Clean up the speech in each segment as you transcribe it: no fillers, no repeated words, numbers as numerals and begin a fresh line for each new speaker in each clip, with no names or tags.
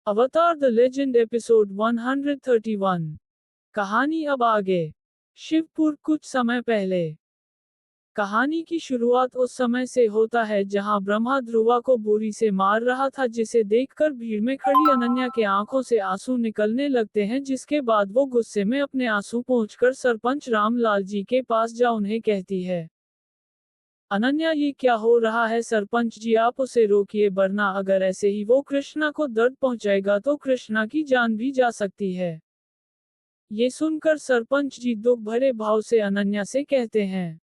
अवतार the legend episode 131। कहानी अब आगे। शिवपुर। कुछ समय पहले। कहानी की शुरुआत उस समय से होता है जहां ब्रह्मा ध्रुवा को बोरी से मार रहा था, जिसे देखकर भीड़ में खड़ी अनन्या के आंखों से आंसू निकलने लगते हैं, जिसके बाद वो गुस्से में अपने आंसू पहुंचकर सरपंच रामलाल जी के पास जा उन्हें कहती है, अनन्या ये क्या हो रहा है सरपंच जी, आप उसे रोकिए, वरना अगर ऐसे ही वो कृष्णा को दर्द पहुंचाएगा तो कृष्णा की जान भी जा सकती है। ये सुनकर सरपंच जी दुख भरे भाव से अनन्या से कहते हैं,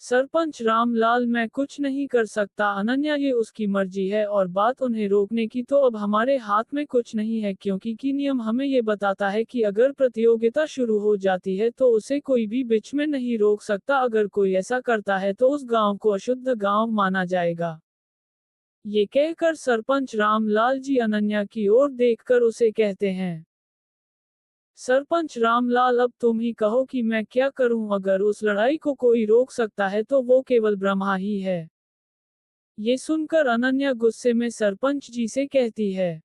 सरपंच रामलाल मैं कुछ नहीं कर सकता अनन्या, ये उसकी मर्जी है और बात उन्हें रोकने की तो अब हमारे हाथ में कुछ नहीं है, क्योंकि की नियम हमें ये बताता है कि अगर प्रतियोगिता शुरू हो जाती है तो उसे कोई भी बीच में नहीं रोक सकता, अगर कोई ऐसा करता है तो उस गांव को अशुद्ध गांव माना जाएगा। ये कहकर सरपंच रामलाल जी अनन्या की ओर देखकर उसे कहते हैं, सरपंच रामलाल अब तुम ही कहो कि मैं क्या करूं, अगर उस लड़ाई को कोई रोक सकता है तो वो केवल ब्रह्मा ही है। ये सुनकर अनन्या गुस्से में सरपंच जी से कहती है,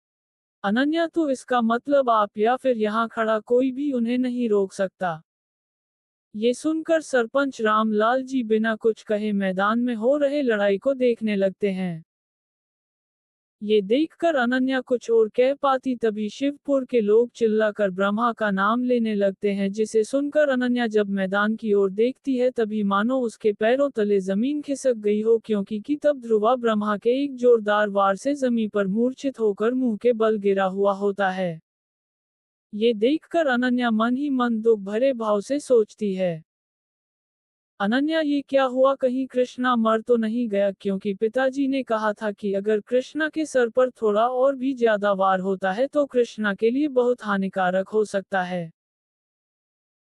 अनन्या तो इसका मतलब आप या फिर यहाँ खड़ा कोई भी उन्हें नहीं रोक सकता। ये सुनकर सरपंच रामलाल जी बिना कुछ कहे मैदान में हो रहे लड़ाई को देखने लगते हैं। ये देखकर अनन्या कुछ और कह पाती तभी शिवपुर के लोग चिल्लाकर ब्रह्मा का नाम लेने लगते हैं, जिसे सुनकर अनन्या जब मैदान की ओर देखती है तभी मानो उसके पैरों तले जमीन खिसक गई हो, क्योंकि तब ध्रुवा ब्रह्मा के एक जोरदार वार से जमीन पर मूर्छित होकर मुंह के बल गिरा हुआ होता है। ये देखकर अनन्या मन ही मन दुख भरे भाव से सोचती है, अनन्या ये क्या हुआ, कहीं कृष्णा मर तो नहीं गया, क्योंकि पिताजी ने कहा था कि अगर कृष्णा के सर पर थोड़ा और भी ज्यादा वार होता है तो कृष्णा के लिए बहुत हानिकारक हो सकता है।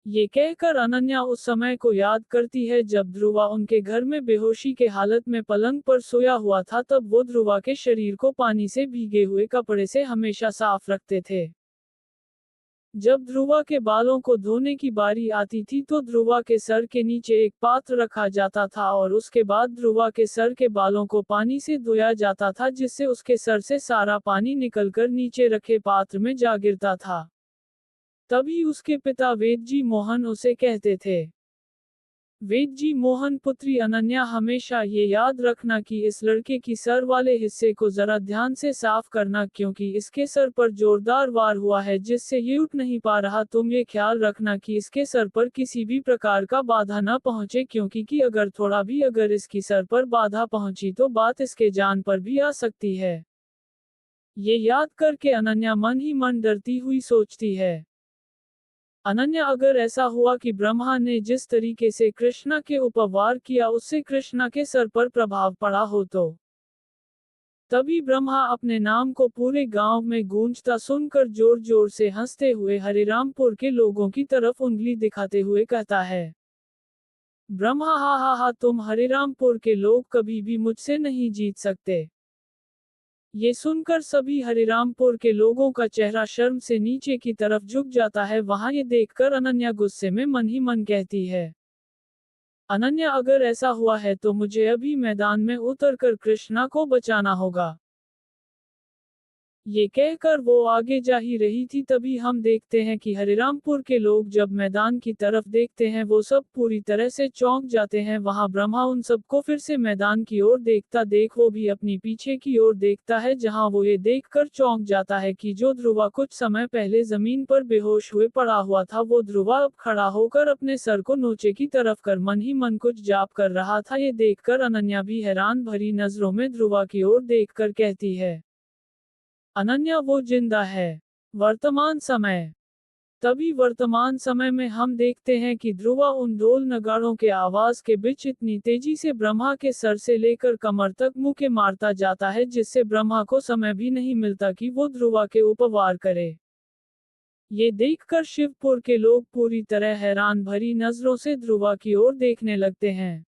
ये कहकर अनन्या उस समय को याद करती है जब ध्रुवा उनके घर में बेहोशी के हालत में पलंग पर सोया हुआ था, तब वो ध्रुवा के शरीर को पानी से भीगे हुए कपड़े से हमेशा साफ रखते थे। जब ध्रुवा के बालों को धोने की बारी आती थी तो ध्रुवा के सर के नीचे एक पात्र रखा जाता था और उसके बाद ध्रुवा के सर के बालों को पानी से धोया जाता था, जिससे उसके सर से सारा पानी निकलकर नीचे रखे पात्र में जा गिरता था। तभी उसके पिता वेदजी मोहन उसे कहते थे, वेदजी मोहन पुत्री अनन्या, हमेशा ये याद रखना कि इस लड़के की सर वाले हिस्से को जरा ध्यान से साफ करना, क्योंकि इसके सर पर जोरदार वार हुआ है जिससे ये उठ नहीं पा रहा। तुम ये ख्याल रखना कि इसके सर पर किसी भी प्रकार का बाधा न पहुंचे, क्योंकि अगर थोड़ा भी अगर इसकी सर पर बाधा पहुंची तो बात इसके जान पर भी आ सकती है। ये याद करके अनन्या मन ही मन डरती हुई सोचती है, अनन्या अगर ऐसा हुआ कि ब्रह्मा ने जिस तरीके से कृष्णा के ऊपर वार किया उससे कृष्णा के सर पर प्रभाव पड़ा हो तो। तभी ब्रह्मा अपने नाम को पूरे गांव में गूंजता सुनकर जोर जोर से हंसते हुए हरिरामपुर के लोगों की तरफ उंगली दिखाते हुए कहता है, ब्रह्मा हा हा हा, तुम हरिरामपुर के लोग कभी भी मुझसे नहीं जीत सकते। ये सुनकर सभी हरिरामपुर के लोगों का चेहरा शर्म से नीचे की तरफ झुक जाता है। वहां ये देखकर अनन्या गुस्से में मन ही मन कहती है, अनन्या अगर ऐसा हुआ है तो मुझे अभी मैदान में उतरकर कृष्णा को बचाना होगा। ये कहकर वो आगे जा ही रही थी तभी हम देखते हैं कि हरिरामपुर के लोग जब मैदान की तरफ देखते हैं वो सब पूरी तरह से चौंक जाते हैं। वहां ब्रह्मा उन सबको फिर से मैदान की ओर देखता देख वो भी अपनी पीछे की ओर देखता है, जहां वो ये देखकर चौंक जाता है कि जो ध्रुवा कुछ समय पहले जमीन पर बेहोश हुए पड़ा हुआ था वो ध्रुवा अब खड़ा होकर अपने सर को नीचे की तरफ कर मन ही मन कुछ जाप कर रहा था। ये देखकर अनन्या भी हैरान भरी नजरों में ध्रुवा की ओर देखकर कहती है, अनन्या वो जिंदा है। वर्तमान समय। तभी वर्तमान समय में हम देखते हैं कि ध्रुवा उन ढोल नगाड़ों के आवाज के बीच इतनी तेजी से ब्रह्मा के सर से लेकर कमर तक मुक्के मारता जाता है, जिससे ब्रह्मा को समय भी नहीं मिलता कि वो ध्रुवा के ऊपर वार करे। ये देखकर शिवपुर के लोग पूरी तरह हैरान भरी नजरों से ध्रुवा की ओर देखने लगते हैं।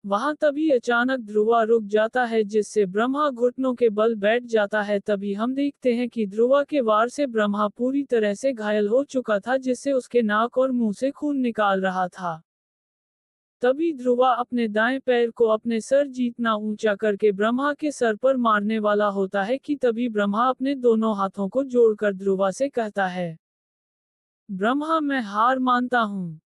वहां तभी अचानक ध्रुवा रुक जाता है, जिससे ब्रह्मा घुटनों के बल बैठ जाता है। तभी हम देखते हैं कि ध्रुवा के वार से ब्रह्मा पूरी तरह से घायल हो चुका था, जिससे उसके नाक और मुंह से खून निकाल रहा था। तभी ध्रुवा अपने दाएं पैर को अपने सर जितना ऊंचा करके ब्रह्मा के सर पर मारने वाला होता है कि तभी ब्रह्मा अपने दोनों हाथों को जोड़कर ध्रुवा से कहता है, ब्रह्मा मैं हार मानता हूँ।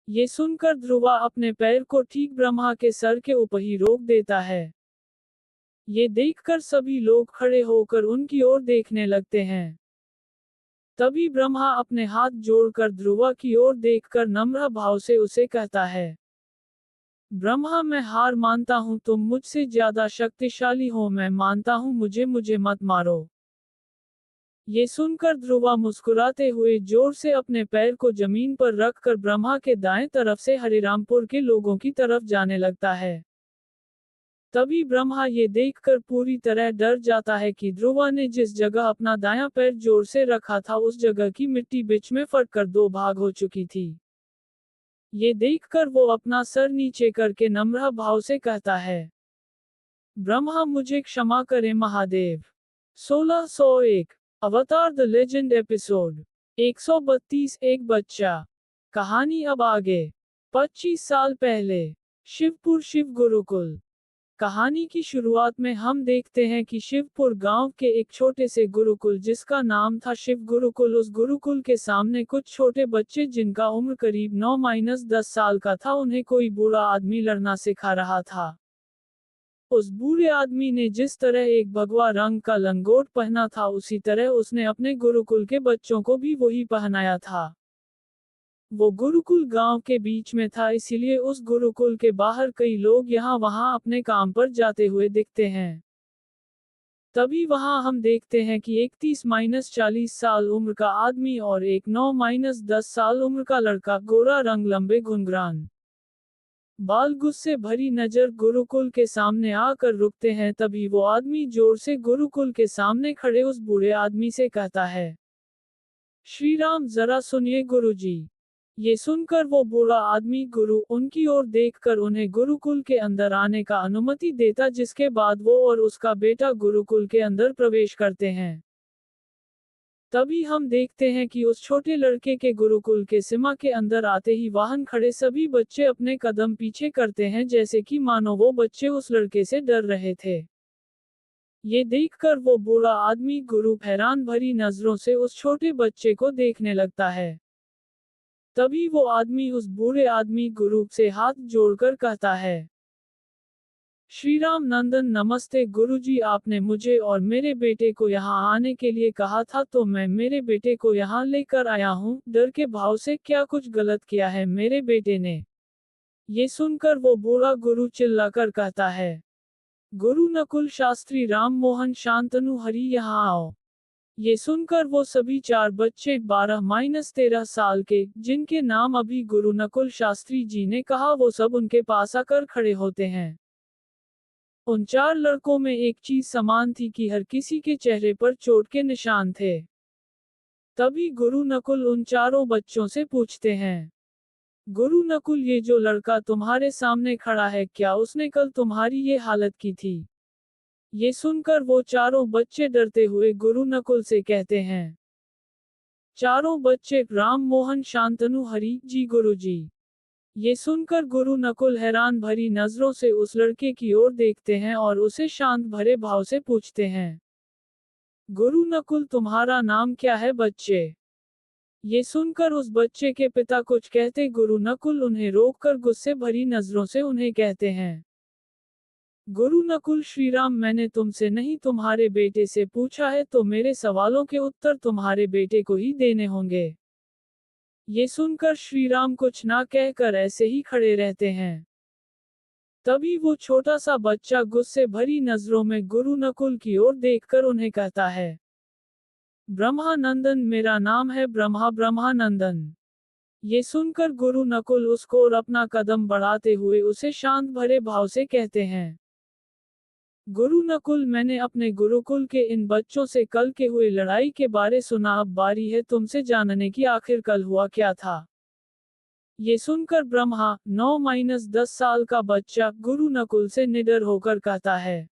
ये सुनकर ध्रुवा अपने पैर को ठीक ब्रह्मा के सर के ऊपर ही रोक देता है। ये देखकर सभी लोग खड़े होकर उनकी ओर देखने लगते हैं। तभी ब्रह्मा अपने हाथ जोड़कर ध्रुवा की ओर देखकर नम्र भाव से उसे कहता है, ब्रह्मा मैं हार मानता हूँ, तुम मुझसे ज्यादा शक्तिशाली हो, मैं मानता हूँ, मुझे मत मारो। ये सुनकर ध्रुवा मुस्कुराते हुए जोर से अपने पैर को जमीन पर रखकर ब्रह्मा के दाएं तरफ से हरिरामपुर के लोगों की तरफ जाने लगता है। तभी ब्रह्मा ये देखकर पूरी तरह डर जाता है कि ध्रुवा ने जिस जगह अपना दायां पैर जोर से रखा था उस जगह की मिट्टी बीच में फटकर दो भाग हो चुकी थी। ये देखकर वो अपना सर नीचे करके नम्र भाव से कहता है, ब्रह्मा मुझे क्षमा करें महादेव। 1601 अवतार द लेजेंड एपिसोड 132 एक बच्चा। कहानी अब आगे। 25 साल पहले शिवपुर शिव गुरुकुल। कहानी की शुरुआत में हम देखते हैं कि शिवपुर गांव के एक छोटे से गुरुकुल जिसका नाम था शिव गुरुकुल, उस गुरुकुल के सामने कुछ छोटे बच्चे जिनका उम्र करीब 9-10 साल का था, उन्हें कोई बूढ़ा आदमी लड़ना सिखा रहा था। उस बूढ़े आदमी ने जिस तरह एक भगवा रंग का लंगोट पहना था उसी तरह उसने अपने गुरुकुल के बच्चों को भी वही पहनाया था। वो गुरुकुल गांव के बीच में था, इसीलिए उस गुरुकुल के बाहर कई लोग यहाँ वहाँ अपने काम पर जाते हुए दिखते हैं। तभी वहाँ हम देखते हैं कि एक 30-40 साल उम्र का आदमी और एक 9-10 साल उम्र का लड़का, गोरा रंग, लंबे घुंघरान बाल, गुस्से भरी नजर गुरुकुल के सामने आकर रुकते हैं। तभी वो आदमी जोर से गुरुकुल के सामने खड़े उस बूढ़े आदमी से कहता है, श्री राम जरा सुनिए गुरुजी। ये सुनकर वो बूढ़ा आदमी गुरु उनकी ओर देखकर उन्हें गुरुकुल के अंदर आने का अनुमति देता, जिसके बाद वो और उसका बेटा गुरुकुल के अंदर प्रवेश करते हैं। तभी हम देखते हैं कि उस छोटे लड़के के गुरुकुल के सीमा के अंदर आते ही वाहन खड़े सभी बच्चे अपने कदम पीछे करते हैं, जैसे कि मानो वो बच्चे उस लड़के से डर रहे थे। ये देखकर वो बूढ़ा आदमी गुरु हैरान भरी नजरों से उस छोटे बच्चे को देखने लगता है। तभी वो आदमी उस बूढ़े आदमी गुरु से हाथ जोड़कर कहता है, श्री राम नंदन नमस्ते गुरुजी, आपने मुझे और मेरे बेटे को यहाँ आने के लिए कहा था तो मैं मेरे बेटे को यहाँ लेकर आया हूँ। डर के भाव से, क्या कुछ गलत किया है मेरे बेटे ने? ये सुनकर वो बूढ़ा गुरु चिल्लाकर कहता है, गुरु नकुल शास्त्री राम मोहन शांतनु हरि यहाँ आओ। ये सुनकर वो सभी 4 बच्चे 12-13 साल के, जिनके नाम अभी गुरु नकुल शास्त्री जी ने कहा, वो सब उनके पास आकर खड़े होते हैं। उन 4 लड़कों में एक चीज समान थी कि हर किसी के चेहरे पर चोट के निशान थे। तभी गुरु नकुल उन चारों बच्चों से पूछते हैं, गुरु नकुल ये जो लड़का तुम्हारे सामने खड़ा है, क्या उसने कल तुम्हारी ये हालत की थी? ये सुनकर वो चारों बच्चे डरते हुए गुरु नकुल से कहते हैं, चारों बच्चे राम मोहन शांतनु हरि जी गुरुजी। ये सुनकर गुरु नकुल हैरान भरी नजरों से उस लड़के की ओर देखते हैं और उसे शांत भरे भाव से पूछते हैं, गुरु नकुल तुम्हारा नाम क्या है बच्चे? ये सुनकर उस बच्चे के पिता कुछ कहते गुरु नकुल उन्हें रोककर गुस्से भरी नजरों से उन्हें कहते हैं, गुरु नकुल श्रीराम, मैंने तुमसे नहीं तुम्हारे बेटे से पूछा है, तो मेरे सवालों के उत्तर तुम्हारे बेटे को ही देने होंगे। ये सुनकर श्रीराम कुछ ना कहकर ऐसे ही खड़े रहते हैं। तभी वो छोटा सा बच्चा गुस्से भरी नजरों में गुरु नकुल की ओर देखकर उन्हें कहता है, ब्रह्मानंदन मेरा नाम है, ब्रह्मानंदन। ये सुनकर गुरु नकुल उसको और अपना कदम बढ़ाते हुए उसे शांत भरे भाव से कहते हैं, गुरु नकुल मैंने अपने गुरुकुल के इन बच्चों से कल के हुए लड़ाई के बारे सुना, अब बारी है तुमसे जानने की आखिर कल हुआ क्या था। ये सुनकर ब्रह्मा 9-10 साल का बच्चा गुरु नकुल से निडर होकर कहता है,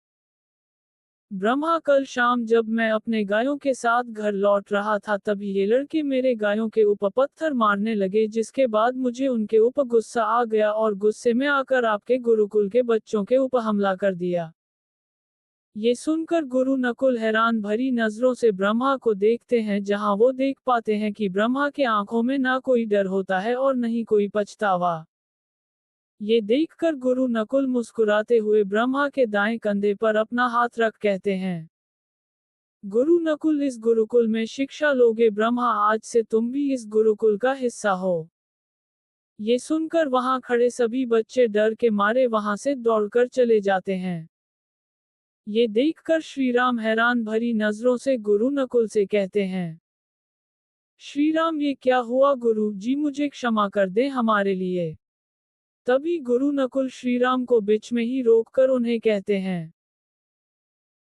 ब्रह्मा, कल शाम जब मैं अपने गायों के साथ घर लौट रहा था तभी ये लड़के मेरे गायों के ऊपर पत्थर मारने लगे, जिसके बाद मुझे उनके ऊपर गुस्सा आ गया और गुस्से में आकर आपके गुरुकुल के बच्चों के ऊपर हमला कर दिया। ये सुनकर गुरु नकुल हैरान भरी नजरों से ब्रह्मा को देखते हैं, जहां वो देख पाते हैं कि ब्रह्मा के आंखों में ना कोई डर होता है और न ही कोई पछतावा। ये देखकर गुरु नकुल मुस्कुराते हुए ब्रह्मा के दाएं कंधे पर अपना हाथ रख कहते हैं, गुरु नकुल, इस गुरुकुल में शिक्षा लोगे ब्रह्मा, आज से तुम भी इस गुरुकुल का हिस्सा हो। ये सुनकर वहां खड़े सभी बच्चे डर के मारे वहां से दौड़कर चले जाते हैं। ये देखकर श्रीराम हैरान भरी नजरों से गुरु नकुल से कहते हैं, श्रीराम, ये क्या हुआ गुरु जी, मुझे क्षमा कर दें हमारे लिए। तभी गुरु नकुल श्रीराम को बीच में ही रोककर उन्हें कहते हैं,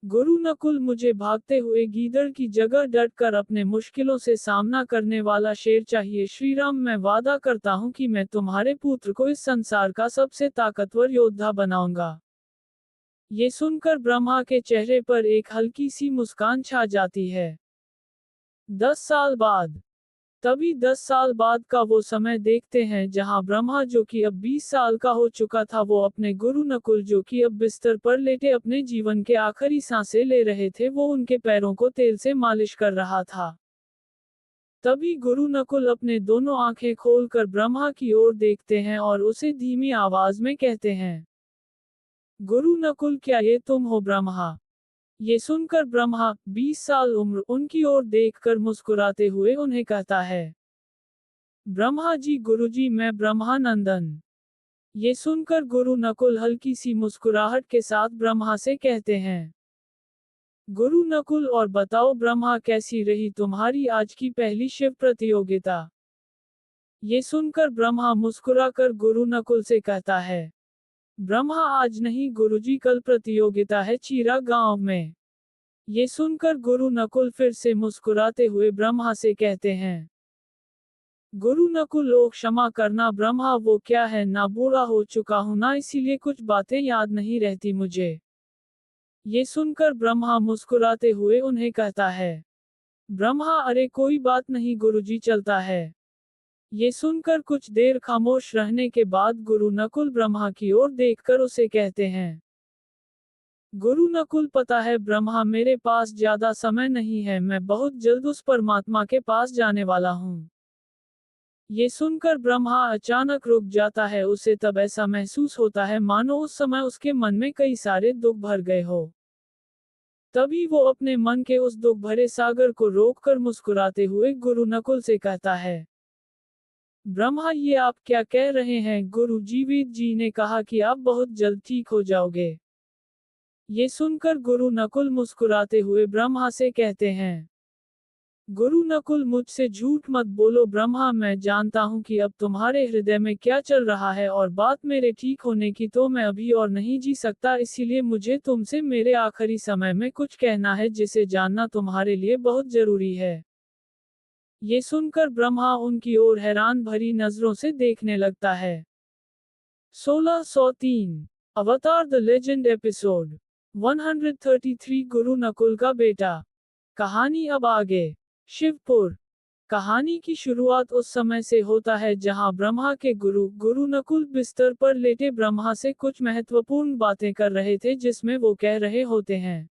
गुरु नकुल, मुझे भागते हुए गीदड़ की जगह डटकर अपने मुश्किलों से सामना करने वाला शेर चाहिए। श्रीराम, मैं वादा करता हूं कि मैं तुम्हारे पुत्र को इस संसार का सबसे ताकतवर योद्धा बनाऊंगा। ये सुनकर ब्रह्मा के चेहरे पर एक हल्की सी मुस्कान छा जाती है। 10 साल बाद। तभी 10 साल बाद का वो समय देखते हैं जहां ब्रह्मा, जो कि अब 20 साल का हो चुका था, वो अपने गुरु नकुल, जो कि अब बिस्तर पर लेटे अपने जीवन के आखिरी सांसें ले रहे थे, वो उनके पैरों को तेल से मालिश कर रहा था। तभी गुरु नकुल अपने दोनों आंखें खोलकर ब्रह्मा की ओर देखते हैं और उसे धीमी आवाज में कहते हैं, गुरु नकुल, क्या ये तुम हो ब्रह्मा? ये सुनकर ब्रह्मा, 20 साल उम्र, उनकी ओर देखकर मुस्कुराते हुए उन्हें कहता है, ब्रह्मा जी, गुरुजी, मैं ब्रह्मानंदन। ये सुनकर गुरु नकुल हल्की सी मुस्कुराहट के साथ ब्रह्मा से कहते हैं, गुरु नकुल, और बताओ ब्रह्मा, कैसी रही तुम्हारी आज की पहली शिव प्रतियोगिता? ये सुनकर ब्रह्मा मुस्कुराकर गुरु नकुल से कहता है, ब्रह्मा, आज नहीं गुरुजी, कल प्रतियोगिता है चीरा गांव में। ये सुनकर गुरु नकुल फिर से मुस्कुराते हुए ब्रह्मा से कहते हैं, गुरु नकुल, ओ क्षमा करना ब्रह्मा, वो क्या है ना, बूढ़ा हो चुका हूं ना, इसीलिए कुछ बातें याद नहीं रहती मुझे। ये सुनकर ब्रह्मा मुस्कुराते हुए उन्हें कहता है, ब्रह्मा, अरे कोई बात नहीं गुरुजी, चलता है। ये सुनकर कुछ देर खामोश रहने के बाद गुरु नकुल ब्रह्मा की ओर देखकर उसे कहते हैं, गुरु नकुल, पता है ब्रह्मा, मेरे पास ज्यादा समय नहीं है, मैं बहुत जल्द उस परमात्मा के पास जाने वाला हूँ। ये सुनकर ब्रह्मा अचानक रुक जाता है, उसे तब ऐसा महसूस होता है मानो उस समय उसके मन में कई सारे दुख भर गए हो। तभी वो अपने मन के उस दुख भरे सागर को रोककर मुस्कुराते हुए गुरु नकुल से कहता है, ब्रह्मा, ये आप क्या कह रहे हैं गुरु जी, वेद जी ने कहा कि आप बहुत जल्द ठीक हो जाओगे। ये सुनकर गुरु नकुल मुस्कुराते हुए ब्रह्मा से कहते हैं, गुरु नकुल, मुझसे झूठ मत बोलो ब्रह्मा, मैं जानता हूं कि अब तुम्हारे हृदय में क्या चल रहा है, और बात मेरे ठीक होने की तो मैं अभी और नहीं जी सकता, इसीलिए मुझे तुमसे मेरे आखिरी समय में कुछ कहना है जिसे जानना तुम्हारे लिए बहुत जरूरी है। ये सुनकर ब्रह्मा उनकी ओर हैरान भरी नजरों से देखने लगता है। 1603 अवतार द लेजेंड एपिसोड 133 गुरु नकुल का बेटा। कहानी अब आगे। शिवपुर। कहानी की शुरुआत उस समय से होता है जहां ब्रह्मा के गुरु नकुल बिस्तर पर लेटे ब्रह्मा से कुछ महत्वपूर्ण बातें कर रहे थे, जिसमें वो कह रहे होते हैं,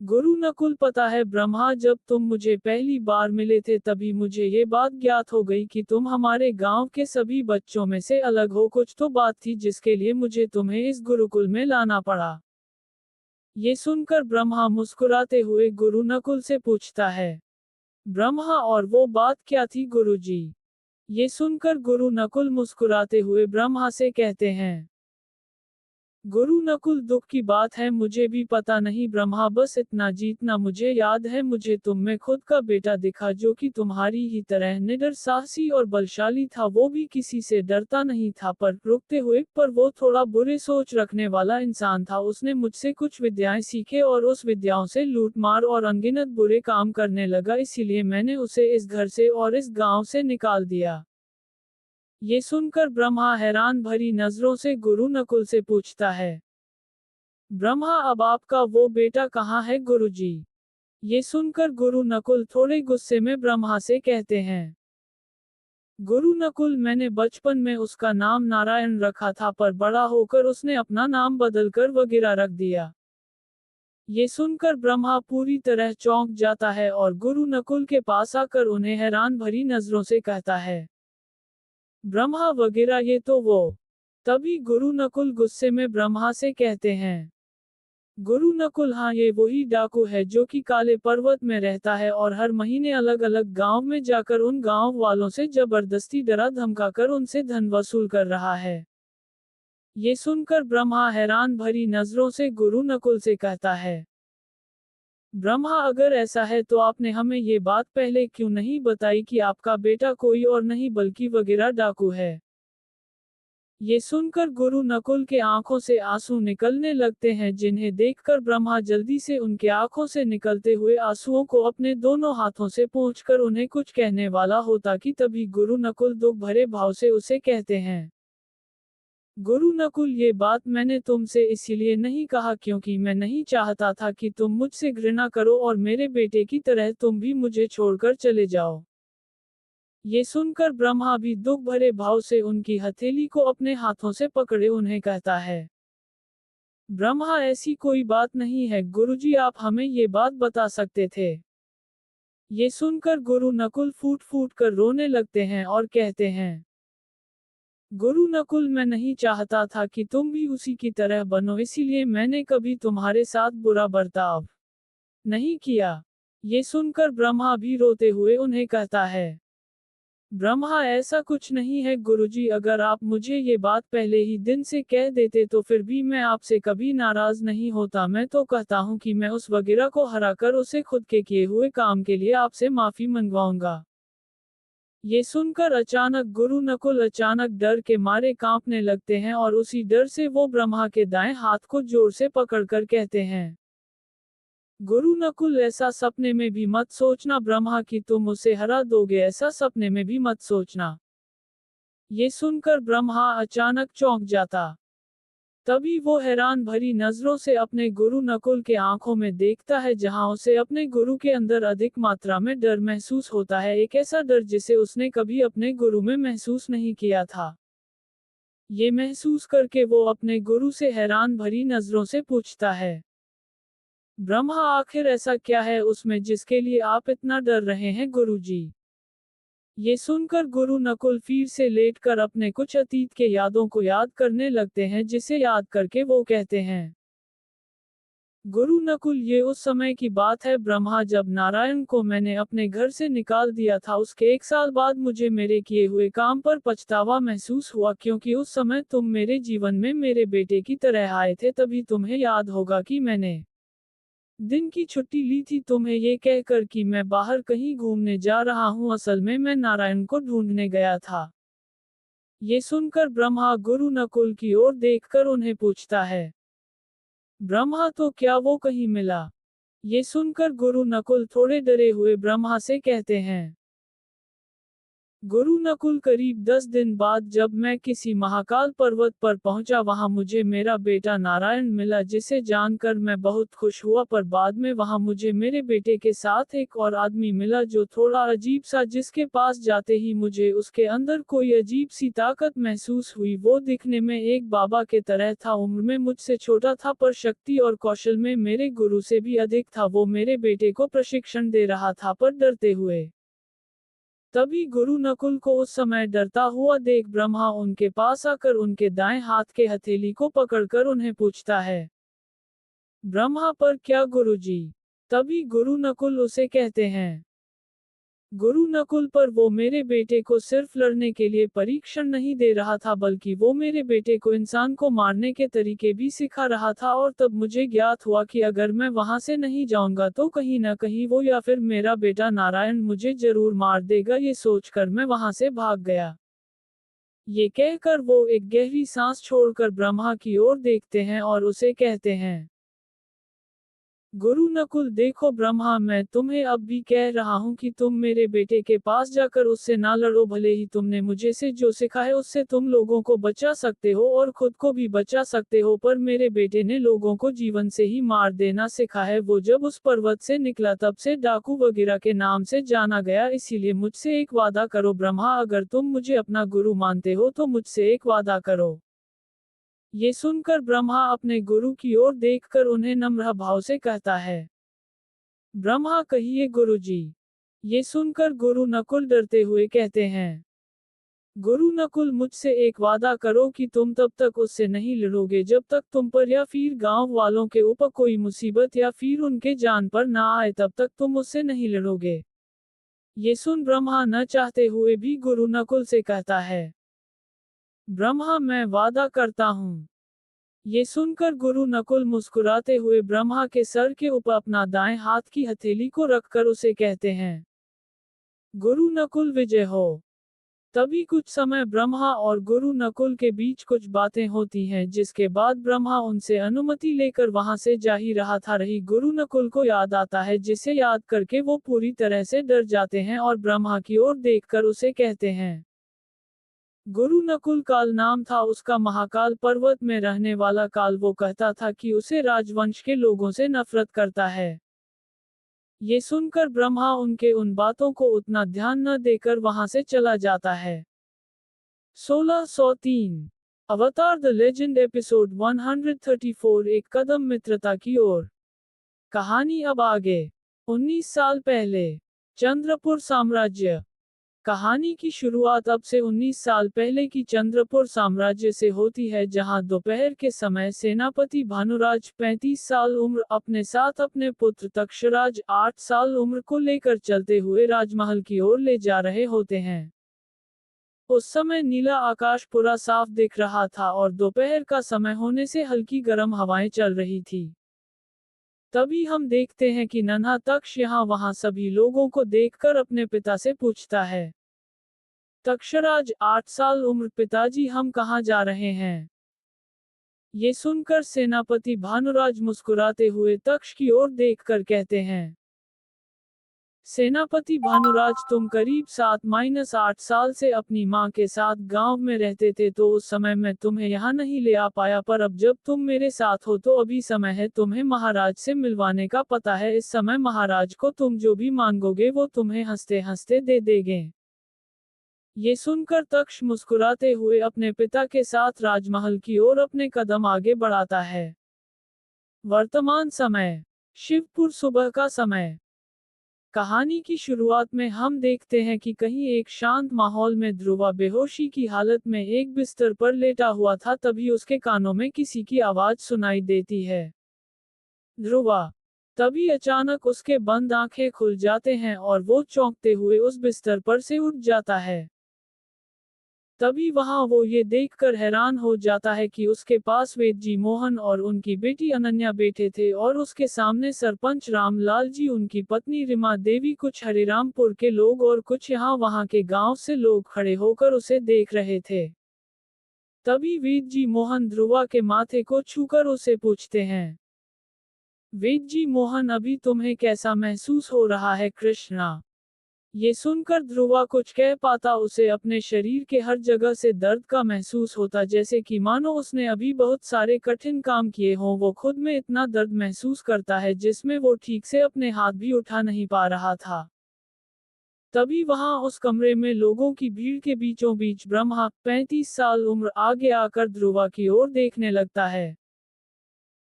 गुरु नकुल, पता है ब्रह्मा, जब तुम मुझे पहली बार मिले थे तभी मुझे ये बात ज्ञात हो गई कि तुम हमारे गांव के सभी बच्चों में से अलग हो, कुछ तो बात थी जिसके लिए मुझे तुम्हें इस गुरुकुल में लाना पड़ा। ये सुनकर ब्रह्मा मुस्कुराते हुए गुरु नकुल से पूछता है, ब्रह्मा, और वो बात क्या थी गुरुजी? ये सुनकर गुरु नकुल मुस्कुराते हुए ब्रह्मा से कहते हैं, गुरु नकुल, दुख की बात है, मुझे भी पता नहीं ब्रह्मा, बस इतना जीतना मुझे याद है, मुझे तुम में खुद का बेटा दिखा जो कि तुम्हारी ही तरह निडर, साहसी और बलशाली था। वो भी किसी से डरता नहीं था, पर रुकते हुए, पर वो थोड़ा बुरे सोच रखने वाला इंसान था। उसने मुझसे कुछ विद्याएं सीखे और उस विद्याओं से लूटमार और अनगिनत बुरे काम करने लगा, इसीलिए मैंने उसे इस घर से और इस गांव से निकाल दिया। ये सुनकर ब्रह्मा हैरान भरी नजरों से गुरु नकुल से पूछता है, ब्रह्मा, अब आपका वो बेटा कहाँ है गुरुजी? ये सुनकर गुरु नकुल थोड़े गुस्से में ब्रह्मा से कहते हैं। गुरु नकुल, मैंने बचपन में उसका नाम नारायण रखा था, पर बड़ा होकर उसने अपना नाम बदलकर वगैरह रख दिया। ये सुनकर ब्रह्मा पूरी तरह चौंक जाता है और गुरु नकुल के पास आकर उन्हें हैरान भरी नजरों से कहता है, ब्रह्मा वगैरह ये तो वो। तभी गुरु नकुल गुस्से में ब्रह्मा से कहते हैं, गुरु नकुल, हाँ ये वही डाकू है जो कि काले पर्वत में रहता है और हर महीने अलग अलग गांव में जाकर उन गांव वालों से जबरदस्ती डरा धमकाकर उनसे धन वसूल कर रहा है। ये सुनकर ब्रह्मा हैरान भरी नजरों से गुरु नकुल से कहता है, ब्रह्मा अगर ऐसा है तो आपने हमें ये बात पहले क्यों नहीं बताई कि आपका बेटा कोई और नहीं बल्कि वगैरह डाकू है। ये सुनकर गुरु नकुल के आंखों से आंसू निकलने लगते हैं, जिन्हें देखकर ब्रह्मा जल्दी से उनके आंखों से निकलते हुए आंसुओं को अपने दोनों हाथों से पोंछकर उन्हें कुछ कहने वाला होता कि तभी गुरु नकुल दुख भरे भाव से उसे कहते हैं, गुरु नकुल, ये बात मैंने तुमसे इसीलिए नहीं कहा क्योंकि मैं नहीं चाहता था कि तुम मुझसे घृणा करो और मेरे बेटे की तरह तुम भी मुझे छोड़कर चले जाओ। ये सुनकर ब्रह्मा भी दुख भरे भाव से उनकी हथेली को अपने हाथों से पकड़े उन्हें कहता है, ब्रह्मा ऐसी कोई बात नहीं है गुरुजी, आप हमें ये बात बता सकते थे। ये सुनकर गुरु नकुल फूट फूट कर रोने लगते हैं और कहते हैं, गुरु नकुल, मैं नहीं चाहता था कि तुम भी उसी की तरह बनो, इसीलिए मैंने कभी तुम्हारे साथ बुरा बर्ताव नहीं किया। ये सुनकर ब्रह्मा भी रोते हुए उन्हें कहता है, ब्रह्मा ऐसा कुछ नहीं है गुरुजी, अगर आप मुझे ये बात पहले ही दिन से कह देते तो फिर भी मैं आपसे कभी नाराज नहीं होता। मैं तो कहता हूँ कि मैं उस वगैरह को हराकर उसे खुद के किए हुए काम के लिए आपसे माफी मंगवाऊंगा। ये सुनकर अचानक गुरु नकुल अचानक डर के मारे कांपने लगते हैं और उसी डर से वो ब्रह्मा के दाएं हाथ को जोर से पकड़कर कहते हैं, गुरु नकुल, ऐसा सपने में भी मत सोचना ब्रह्मा कि तुम उसे हरा दोगे, ऐसा सपने में भी मत सोचना। ये सुनकर ब्रह्मा अचानक चौंक जाता। तभी वो हैरान भरी नजरों से अपने गुरु नकुल के आंखों में देखता है, जहां उसे अपने गुरु के अंदर अधिक मात्रा में डर महसूस होता है, एक ऐसा डर जिसे उसने कभी अपने गुरु में महसूस नहीं किया था। ये महसूस करके वो अपने गुरु से हैरान भरी नजरों से पूछता है, ब्रह्मा आखिर ऐसा क्या है उसमें जिसके लिए आप इतना डर रहे हैं गुरुजी? ये सुनकर गुरु नकुल फिर से लेटकर अपने कुछ अतीत के यादों को याद करने लगते हैं, जिसे याद करके वो कहते हैं, गुरु नकुल, ये उस समय की बात है ब्रह्मा, जब नारायण को मैंने अपने घर से निकाल दिया था। उसके 1 साल बाद मुझे मेरे किए हुए काम पर पछतावा महसूस हुआ, क्योंकि उस समय तुम मेरे जीवन में मेरे बेटे की तरह आए थे। तभी तुम्हें याद होगा कि मैंने दिन की छुट्टी ली थी तुम्हें ये कहकर कि मैं बाहर कहीं घूमने जा रहा हूँ, असल में मैं नारायण को ढूंढने गया था। ये सुनकर ब्रह्मा गुरु नकुल की ओर देखकर उन्हें पूछता है, ब्रह्मा तो क्या वो कहीं मिला? ये सुनकर गुरु नकुल थोड़े डरे हुए ब्रह्मा से कहते हैं, गुरु नकुल, करीब 10 दिन बाद जब मैं किसी महाकाल पर्वत पर पहुंचा, वहां मुझे मेरा बेटा नारायण मिला, जिसे जानकर मैं बहुत खुश हुआ। पर बाद में वहां मुझे मेरे बेटे के साथ एक और आदमी मिला जो थोड़ा अजीब सा, जिसके पास जाते ही मुझे उसके अंदर कोई अजीब सी ताकत महसूस हुई। वो दिखने में एक बाबा के तरह था, उम्र में मुझसे छोटा था, पर शक्ति और कौशल में मेरे गुरु से भी अधिक था। वो मेरे बेटे को प्रशिक्षण दे रहा था, पर डरते हुए। तभी गुरु नकुल को उस समय डरता हुआ देख ब्रह्मा उनके पास आकर उनके दाएं हाथ के हथेली को पकड़कर उन्हें पूछता है, ब्रह्मा पर क्या गुरुजी? तभी गुरु नकुल उसे कहते हैं, गुरु नकुल पर वो मेरे बेटे को सिर्फ लड़ने के लिए परीक्षण नहीं दे रहा था, बल्कि वो मेरे बेटे को इंसान को मारने के तरीके भी सिखा रहा था। और तब मुझे ज्ञात हुआ कि अगर मैं वहां से नहीं जाऊंगा तो कहीं ना कहीं वो या फिर मेरा बेटा नारायण मुझे जरूर मार देगा। ये सोचकर मैं वहां से भाग गया। ये कहकर वो एक गहरी सांस छोड़कर ब्रह्मा की ओर देखते हैं और उसे कहते हैं, गुरु नकुल, देखो ब्रह्मा, मैं तुम्हें अब भी कह रहा हूँ कि तुम मेरे बेटे के पास जाकर उससे ना लड़ो। भले ही तुमने मुझे से जो सीखा है उससे तुम लोगों को बचा सकते हो और खुद को भी बचा सकते हो, पर मेरे बेटे ने लोगों को जीवन से ही मार देना सीखा है। वो जब उस पर्वत से निकला तब से डाकू वगैरह के नाम से जाना गया, इसीलिए मुझसे एक वादा करो ब्रह्मा, अगर तुम मुझे अपना गुरु मानते हो तो मुझसे एक वादा करो। ये सुनकर ब्रह्मा अपने गुरु की ओर देखकर उन्हें नम्र भाव से कहता है, ब्रह्मा, कहिए गुरुजी। ये सुनकर गुरु नकुल डरते हुए कहते हैं, गुरु नकुल, मुझसे एक वादा करो कि तुम तब तक उससे नहीं लड़ोगे जब तक तुम पर या फिर गांव वालों के ऊपर कोई मुसीबत या फिर उनके जान पर ना आए, तब तक तुम उससे नहीं लड़ोगे। ये सुन ब्रह्मा न चाहते हुए भी गुरु नकुल से कहता है, ब्रह्मा, मैं वादा करता हूँ। ये सुनकर गुरु नकुल मुस्कुराते हुए ब्रह्मा के सर के ऊपर अपना दाएं हाथ की हथेली को रखकर उसे कहते हैं, गुरु नकुल विजय हो। तभी कुछ समय ब्रह्मा और गुरु नकुल के बीच कुछ बातें होती हैं, जिसके बाद ब्रह्मा उनसे अनुमति लेकर वहां से जा ही रहा था, रही गुरु नकुल को याद आता है, जिसे याद करके वो पूरी तरह से डर जाते हैं और ब्रह्मा की ओर देखकर उसे कहते हैं, गुरु नकुल, काल नाम था उसका, महाकाल पर्वत में रहने वाला काल। वो कहता था कि उसे राजवंश के लोगों से नफरत करता है। ये सुनकर ब्रह्मा उनके उन बातों को उतना ध्यान न देकर वहां से चला जाता है। 1603 अवतार द लेजेंड एपिसोड 134, एक कदम मित्रता की ओर। कहानी अब आगे। 19 साल पहले, चंद्रपुर साम्राज्य। कहानी की शुरुआत अब से 19 साल पहले की चंद्रपुर साम्राज्य से होती है, जहां दोपहर के समय सेनापति भानुराज 35 साल उम्र अपने साथ अपने पुत्र तक्षराज 8 साल उम्र को लेकर चलते हुए राजमहल की ओर ले जा रहे होते हैं। उस समय नीला आकाश पूरा साफ दिख रहा था और दोपहर का समय होने से हल्की गर्म हवाएं चल रही थी। तभी हम देखते हैं कि नन्हा तक्ष यहाँ वहां सभी लोगों को देखकर अपने पिता से पूछता है, तक्षराज 8 साल उम्र, पिताजी हम कहाँ जा रहे हैं? ये सुनकर सेनापति भानुराज मुस्कुराते हुए तक्ष की ओर देखकर कहते हैं, सेनापति भानुराज, तुम करीब 7-8 साल से अपनी माँ के साथ गांव में रहते थे, तो उस समय मैं तुम्हें यहाँ नहीं ले आ पाया, पर अब जब तुम मेरे साथ हो तो अभी समय है तुम्हें महाराज से मिलवाने का। पता है इस समय महाराज को तुम जो भी मांगोगे वो तुम्हें हंसते हंसते दे देंगे। ये सुनकर तक्ष मुस्कुराते हुए अपने पिता के साथ राजमहल की ओर अपने कदम आगे बढ़ाता है। वर्तमान समय, शिवपुर, सुबह का समय। कहानी की शुरुआत में हम देखते हैं कि कहीं एक शांत माहौल में ध्रुवा बेहोशी की हालत में एक बिस्तर पर लेटा हुआ था, तभी उसके कानों में किसी की आवाज सुनाई देती है, ध्रुवा। तभी अचानक उसके बंद आंखें खुल जाते हैं और वो चौंकते हुए उस बिस्तर पर से उठ जाता है। तभी वहां वो ये देखकर हैरान हो जाता है कि उसके पास वेदजी मोहन और उनकी बेटी अनन्या बैठे थे और उसके सामने सरपंच रामलाल जी, उनकी पत्नी रिमा देवी, कुछ हरिरामपुर के लोग और कुछ यहाँ वहां के गांव से लोग खड़े होकर उसे देख रहे थे। तभी वेदजी मोहन ध्रुवा के माथे को छूकर उसे पूछते हैं, वेदजी मोहन, अभी तुम्हें कैसा महसूस हो रहा है कृष्णा? ये सुनकर ध्रुवा कुछ कह पाता, उसे अपने शरीर के हर जगह से दर्द का महसूस होता, जैसे कि मानो उसने अभी बहुत सारे कठिन काम किए हों। वो खुद में इतना दर्द महसूस करता है जिसमें वो ठीक से अपने हाथ भी उठा नहीं पा रहा था। तभी वहां उस कमरे में लोगों की भीड़ के बीचों बीच ब्रह्मा 35 साल उम्र आगे आकर ध्रुवा की ओर देखने लगता है।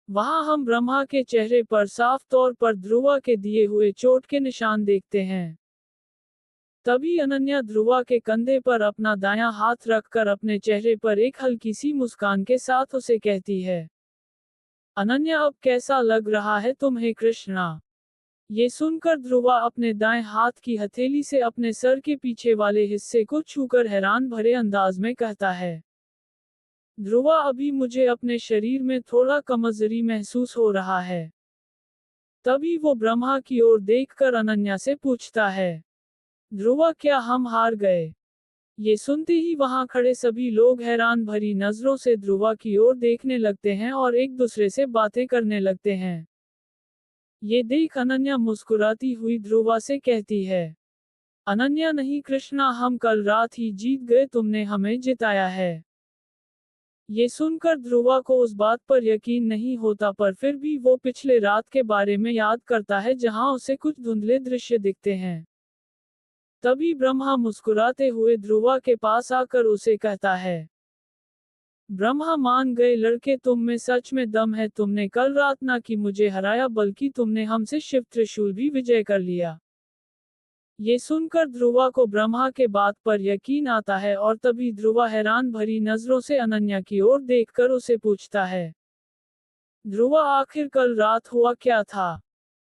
वहां हम ब्रह्मा के चेहरे पर साफ तौर पर ध्रुवा के दिए हुए चोट के निशान देखते हैं। तभी अनन्या ध्रुवा के कंधे पर अपना दायां हाथ रखकर अपने चेहरे पर एक हल्की सी मुस्कान के साथ उसे कहती है, अनन्या, अब कैसा लग रहा है तुम्हें कृष्णा? ये सुनकर ध्रुवा अपने दाएं हाथ की हथेली से अपने सर के पीछे वाले हिस्से को छूकर हैरान भरे अंदाज में कहता है, ध्रुवा, अभी मुझे अपने शरीर में थोड़ा कमजोरी महसूस हो रहा है। तभी वो ब्रह्मा की ओर देखकर अनन्या से पूछता है, ध्रुवा, क्या हम हार गए? ये सुनते ही वहां खड़े सभी लोग हैरान भरी नजरों से ध्रुवा की ओर देखने लगते हैं और एक दूसरे से बातें करने लगते हैं। ये देख अनन्या मुस्कुराती हुई ध्रुवा से कहती है, अनन्या नहीं कृष्णा, हम कल रात ही जीत गए, तुमने हमें जिताया है। ये सुनकर ध्रुवा को उस बात पर यकीन नहीं होता, पर फिर भी वो पिछले रात के बारे में याद करता है जहां उसे कुछ धुंधले दृश्य दिखते हैं। तभी ब्रह्मा मुस्कुराते हुए ध्रुवा के पास आकर उसे कहता है, ब्रह्मा मान गए लड़के, तुम में सच में दम है, तुमने कल रात ना कि मुझे हराया बल्कि तुमने हमसे शिव त्रिशूल भी विजय कर लिया। ये सुनकर ध्रुवा को ब्रह्मा के बात पर यकीन आता है और तभी ध्रुवा हैरान भरी नजरों से अनन्या की ओर देखकर उसे पूछता है, ध्रुवा आखिर कल रात हुआ क्या था?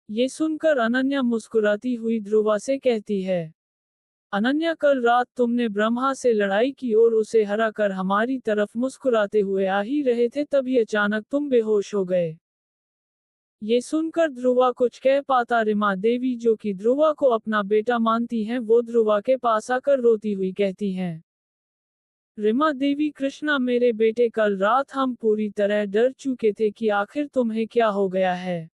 ये सुनकर अनन्या मुस्कुराती हुई ध्रुवा से कहती है, अनन्या कल रात तुमने ब्रह्मा से लड़ाई की और उसे हराकर हमारी तरफ मुस्कुराते हुए आ ही रहे थे, तभी अचानक तुम बेहोश हो गए। ये सुनकर ध्रुवा कुछ कह पाता रिमा देवी, जो कि ध्रुवा को अपना बेटा मानती हैं, वो ध्रुवा के पास आकर रोती हुई कहती हैं, रिमा देवी कृष्णा मेरे बेटे, कल रात हम पूरी तरह डर चुके थे कि आखिर तुम्हें क्या हो गया है।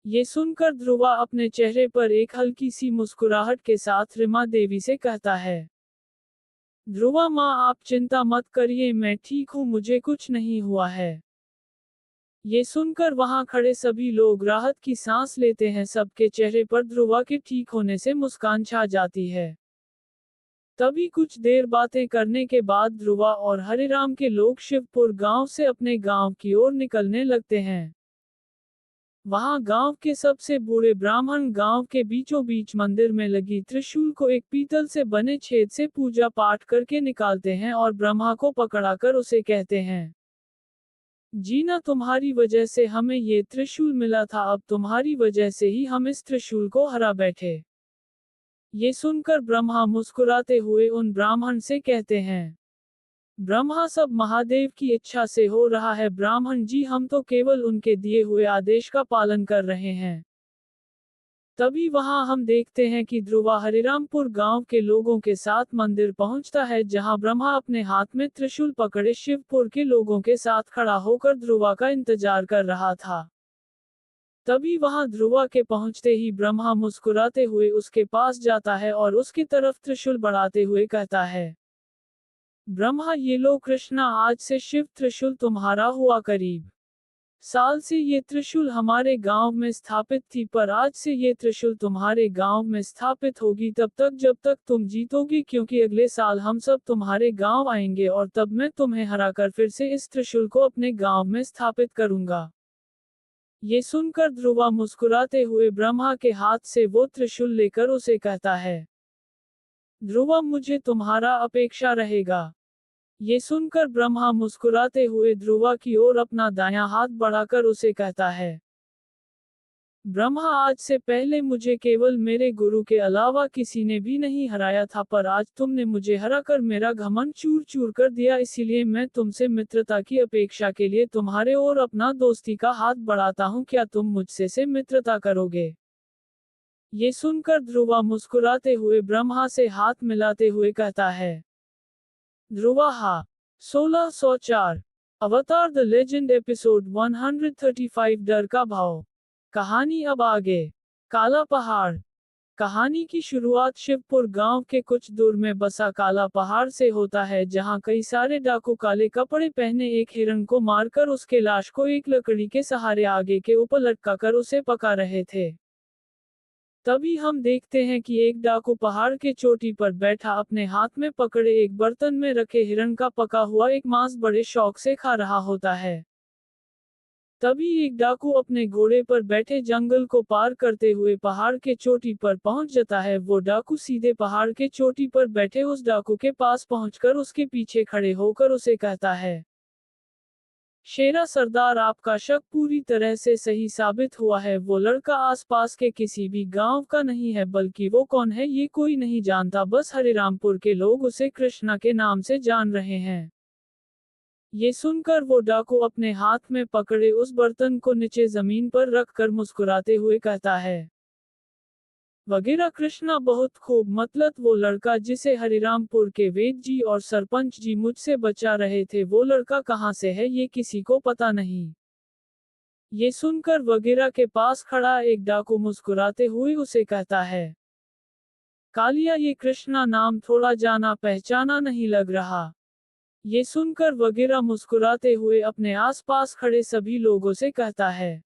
ये सुनकर ध्रुवा अपने चेहरे पर एक हल्की सी मुस्कुराहट के साथ रिमा देवी से कहता है, ध्रुवा माँ आप चिंता मत करिए, मैं ठीक हूँ, मुझे कुछ नहीं हुआ है। ये सुनकर वहां खड़े सभी लोग राहत की सांस लेते हैं, सबके चेहरे पर ध्रुवा के ठीक होने से मुस्कान छा जाती है। तभी कुछ देर बातें करने के बाद ध्रुवा और हरिराम के लोग शिवपुर गांव से अपने गांव की ओर निकलने लगते हैं। वहां गांव के सबसे बूढ़े ब्राह्मण गांव के बीचों बीच मंदिर में लगी त्रिशूल को एक पीतल से बने छेद से पूजा पाठ करके निकालते हैं और ब्रह्मा को पकड़ाकर उसे कहते हैं, जीना तुम्हारी वजह से हमें ये त्रिशूल मिला था, अब तुम्हारी वजह से ही हम इस त्रिशूल को हरा बैठे। ये सुनकर ब्रह्मा मुस्कुराते हुए उन ब्राह्मण से कहते हैं, ब्रह्मा सब महादेव की इच्छा से हो रहा है ब्राह्मण जी, हम तो केवल उनके दिए हुए आदेश का पालन कर रहे हैं। तभी वहां हम देखते हैं कि ध्रुवा हरिरामपुर गांव के लोगों के साथ मंदिर पहुंचता है, जहां ब्रह्मा अपने हाथ में त्रिशूल पकड़े शिवपुर के लोगों के साथ खड़ा होकर ध्रुवा का इंतजार कर रहा था। तभी वहां ध्रुवा के पहुंचते ही ब्रह्मा मुस्कुराते हुए उसके पास जाता है और उसकी तरफ त्रिशूल बढ़ाते हुए कहता है, ब्रह्मा ये लो कृष्णा, आज से शिव त्रिशूल तुम्हारा हुआ, करीब साल से ये त्रिशूल हमारे गांव में स्थापित थी, पर आज से ये त्रिशूल तुम्हारे गांव में स्थापित होगी तब तक जब तक तुम जीतोगी, क्योंकि अगले साल हम सब तुम्हारे गांव आएंगे और तब मैं तुम्हें हराकर फिर से इस त्रिशूल को अपने गांव में स्थापित करूंगा। ये सुनकर ध्रुवा मुस्कुराते हुए ब्रह्मा के हाथ से वो त्रिशूल लेकर उसे कहता है, ध्रुवा मुझे तुम्हारा अपेक्षा रहेगा। ये सुनकर ब्रह्मा मुस्कुराते हुए ध्रुवा की ओर अपना दायां हाथ बढ़ाकर उसे कहता है, ब्रह्मा आज से पहले मुझे केवल मेरे गुरु के अलावा किसी ने भी नहीं हराया था, पर आज तुमने मुझे हराकर मेरा घमंड चूर चूर कर दिया, इसीलिए मैं तुमसे मित्रता की अपेक्षा के लिए तुम्हारे ओर अपना दोस्ती का हाथ बढ़ाता हूँ, क्या तुम मुझसे से मित्रता करोगे? ये सुनकर ध्रुवा मुस्कुराते हुए ब्रह्मा से हाथ मिलाते हुए कहता है, ध्रुवा हा। 1604 अवतार द लेजेंड एपिसोड 135 डर का भाव। कहानी अब आगे। काला पहाड़। कहानी की शुरुआत शिवपुर गांव के कुछ दूर में बसा काला पहाड़ से होता है, जहां कई सारे डाकू काले कपड़े पहने एक हिरण को मारकर उसके लाश को एक लकड़ी के सहारे आगे के ऊपर लटकाकर उसे पका रहे थे। तभी हम देखते हैं कि एक डाकू पहाड़ के चोटी पर बैठा अपने हाथ में पकड़े एक बर्तन में रखे हिरण का पका हुआ एक मांस बड़े शौक से खा रहा होता है। तभी एक डाकू अपने घोड़े पर बैठे जंगल को पार करते हुए पहाड़ के चोटी पर पहुंच जाता है। वो डाकू सीधे पहाड़ के चोटी पर बैठे उस डाकू के पास पहुंचकर उसके पीछे खड़े होकर उसे कहता है, शेरा सरदार, आपका शक पूरी तरह से सही साबित हुआ है। वो लड़का आसपास के किसी भी गांव का नहीं है, बल्कि वो कौन है ये कोई नहीं जानता, बस हरिरामपुर के लोग उसे कृष्णा के नाम से जान रहे हैं। ये सुनकर वो डाकू अपने हाथ में पकड़े उस बर्तन को नीचे जमीन पर रखकर मुस्कुराते हुए कहता है, वगैरह कृष्णा बहुत खूब, मतलब वो लड़का जिसे हरिरामपुर के वेद जी और सरपंच जी मुझसे बचा रहे थे, वो लड़का कहाँ से है ये किसी को पता नहीं। ये सुनकर वगैरह के पास खड़ा एक डाकू मुस्कुराते हुए उसे कहता है, कालिया, ये कृष्णा नाम थोड़ा जाना पहचाना नहीं लग रहा। ये सुनकर वगैरह मुस्कुराते हुए अपने आसपास खड़े सभी लोगों से कहता है,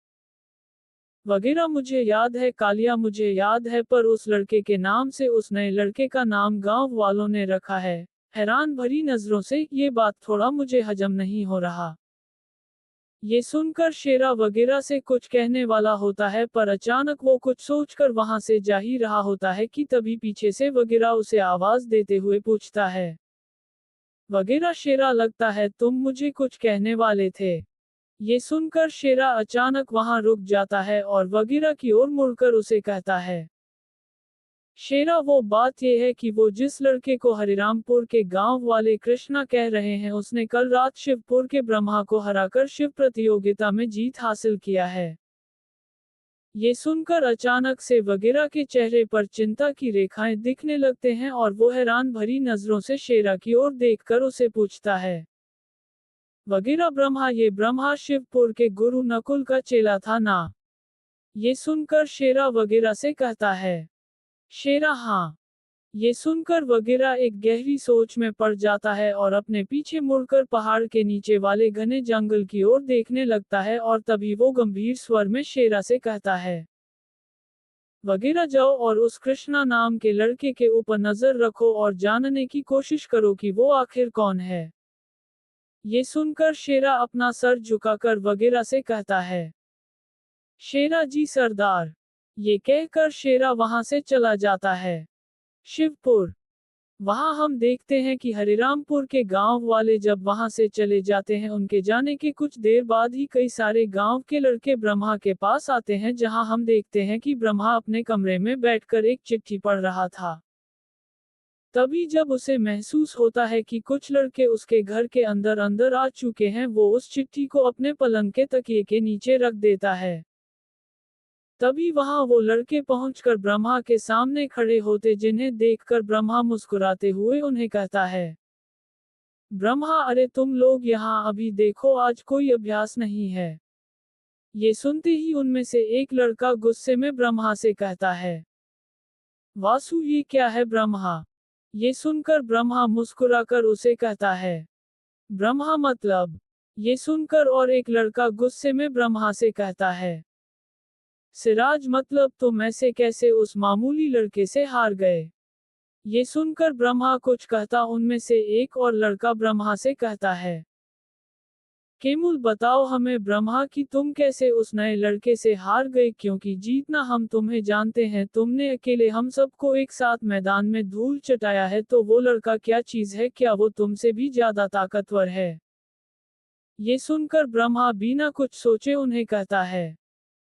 वगैरह, मुझे याद है कालिया, मुझे याद है, पर उस लड़के के नाम से उस नए लड़के का नाम गांव वालों ने रखा है। हैरान भरी नजरों से ये बात थोड़ा मुझे हजम नहीं हो रहा। ये सुनकर शेरा वगैरह से कुछ कहने वाला होता है, पर अचानक वो कुछ सोचकर वहां से जा ही रहा होता है कि तभी पीछे से वगैरह उसे आवाज देते हुए पूछता है, वगैरह, शेरा, लगता है तुम मुझे कुछ कहने वाले थे। ये सुनकर शेरा अचानक वहां रुक जाता है और वगैरह की ओर मुड़कर उसे कहता है, शेरा, वो बात यह है कि वो जिस लड़के को हरिरामपुर के गांव वाले कृष्णा कह रहे हैं, उसने कल रात शिवपुर के ब्रह्मा को हराकर शिव प्रतियोगिता में जीत हासिल किया है। ये सुनकर अचानक से वगैरह के चेहरे पर चिंता की रेखाएं दिखने लगते हैं और वो हैरान भरी नजरों से शेरा की ओर देखकर उसे पूछता है, वगैरह, ब्रह्मा, ये ब्रह्मा शिवपुर के गुरु नकुल का चेला था ना? ये सुनकर शेरा वगैरह से कहता है, शेरा, हाँ। ये सुनकर वगैरह एक गहरी सोच में पड़ जाता है और अपने पीछे मुड़कर पहाड़ के नीचे वाले घने जंगल की ओर देखने लगता है और तभी वो गंभीर स्वर में शेरा से कहता है, वगैरह, जाओ और उस कृष्णा नाम के लड़के के ऊपर नजर रखो और जानने की कोशिश करो कि वो आखिर कौन है। ये सुनकर शेरा अपना सर झुकाकर वगैरह से कहता है, शेरा जी सरदार। ये कहकर शेरा वहां से चला जाता है। शिवपुर। वहां हम देखते हैं कि हरिरामपुर के गांव वाले जब वहां से चले जाते हैं, उनके जाने के कुछ देर बाद ही कई सारे गांव के लड़के ब्रह्मा के पास आते हैं, जहां हम देखते हैं कि ब्रह्मा अपने कमरे में बैठकर एक चिट्ठी पढ़ रहा था। तभी जब उसे महसूस होता है कि कुछ लड़के उसके घर के अंदर अंदर आ चुके हैं, वो उस चिट्ठी को अपने पलंग के तकिए के नीचे रख देता है। तभी वहां वो लड़के पहुंचकर ब्रह्मा के सामने खड़े होते, जिन्हें देखकर ब्रह्मा मुस्कुराते हुए उन्हें कहता है, ब्रह्मा, अरे तुम लोग यहाँ अभी देखो, आज कोई अभ्यास नहीं है। ये सुनते ही उनमें से एक लड़का गुस्से में ब्रह्मा से कहता है, वासु, ये क्या है ब्रह्मा? ये सुनकर ब्रह्मा मुस्कुराकर उसे कहता है, ब्रह्मा मतलब। ये सुनकर और एक लड़का गुस्से में ब्रह्मा से कहता है, सिराज, मतलब तुम ऐसे कैसे उस मामूली लड़के से हार गए? ये सुनकर ब्रह्मा कुछ कहता उनमें से एक और लड़का ब्रह्मा से कहता है, केमुल, बताओ हमें ब्रह्मा कि तुम कैसे उस नए लड़के से हार गए, क्योंकि जीतना हम तुम्हें जानते हैं, तुमने अकेले हम सबको एक साथ मैदान में धूल चटाया है, तो वो लड़का क्या चीज है, क्या वो तुमसे भी ज्यादा ताकतवर है? ये सुनकर ब्रह्मा बिना कुछ सोचे उन्हें कहता है,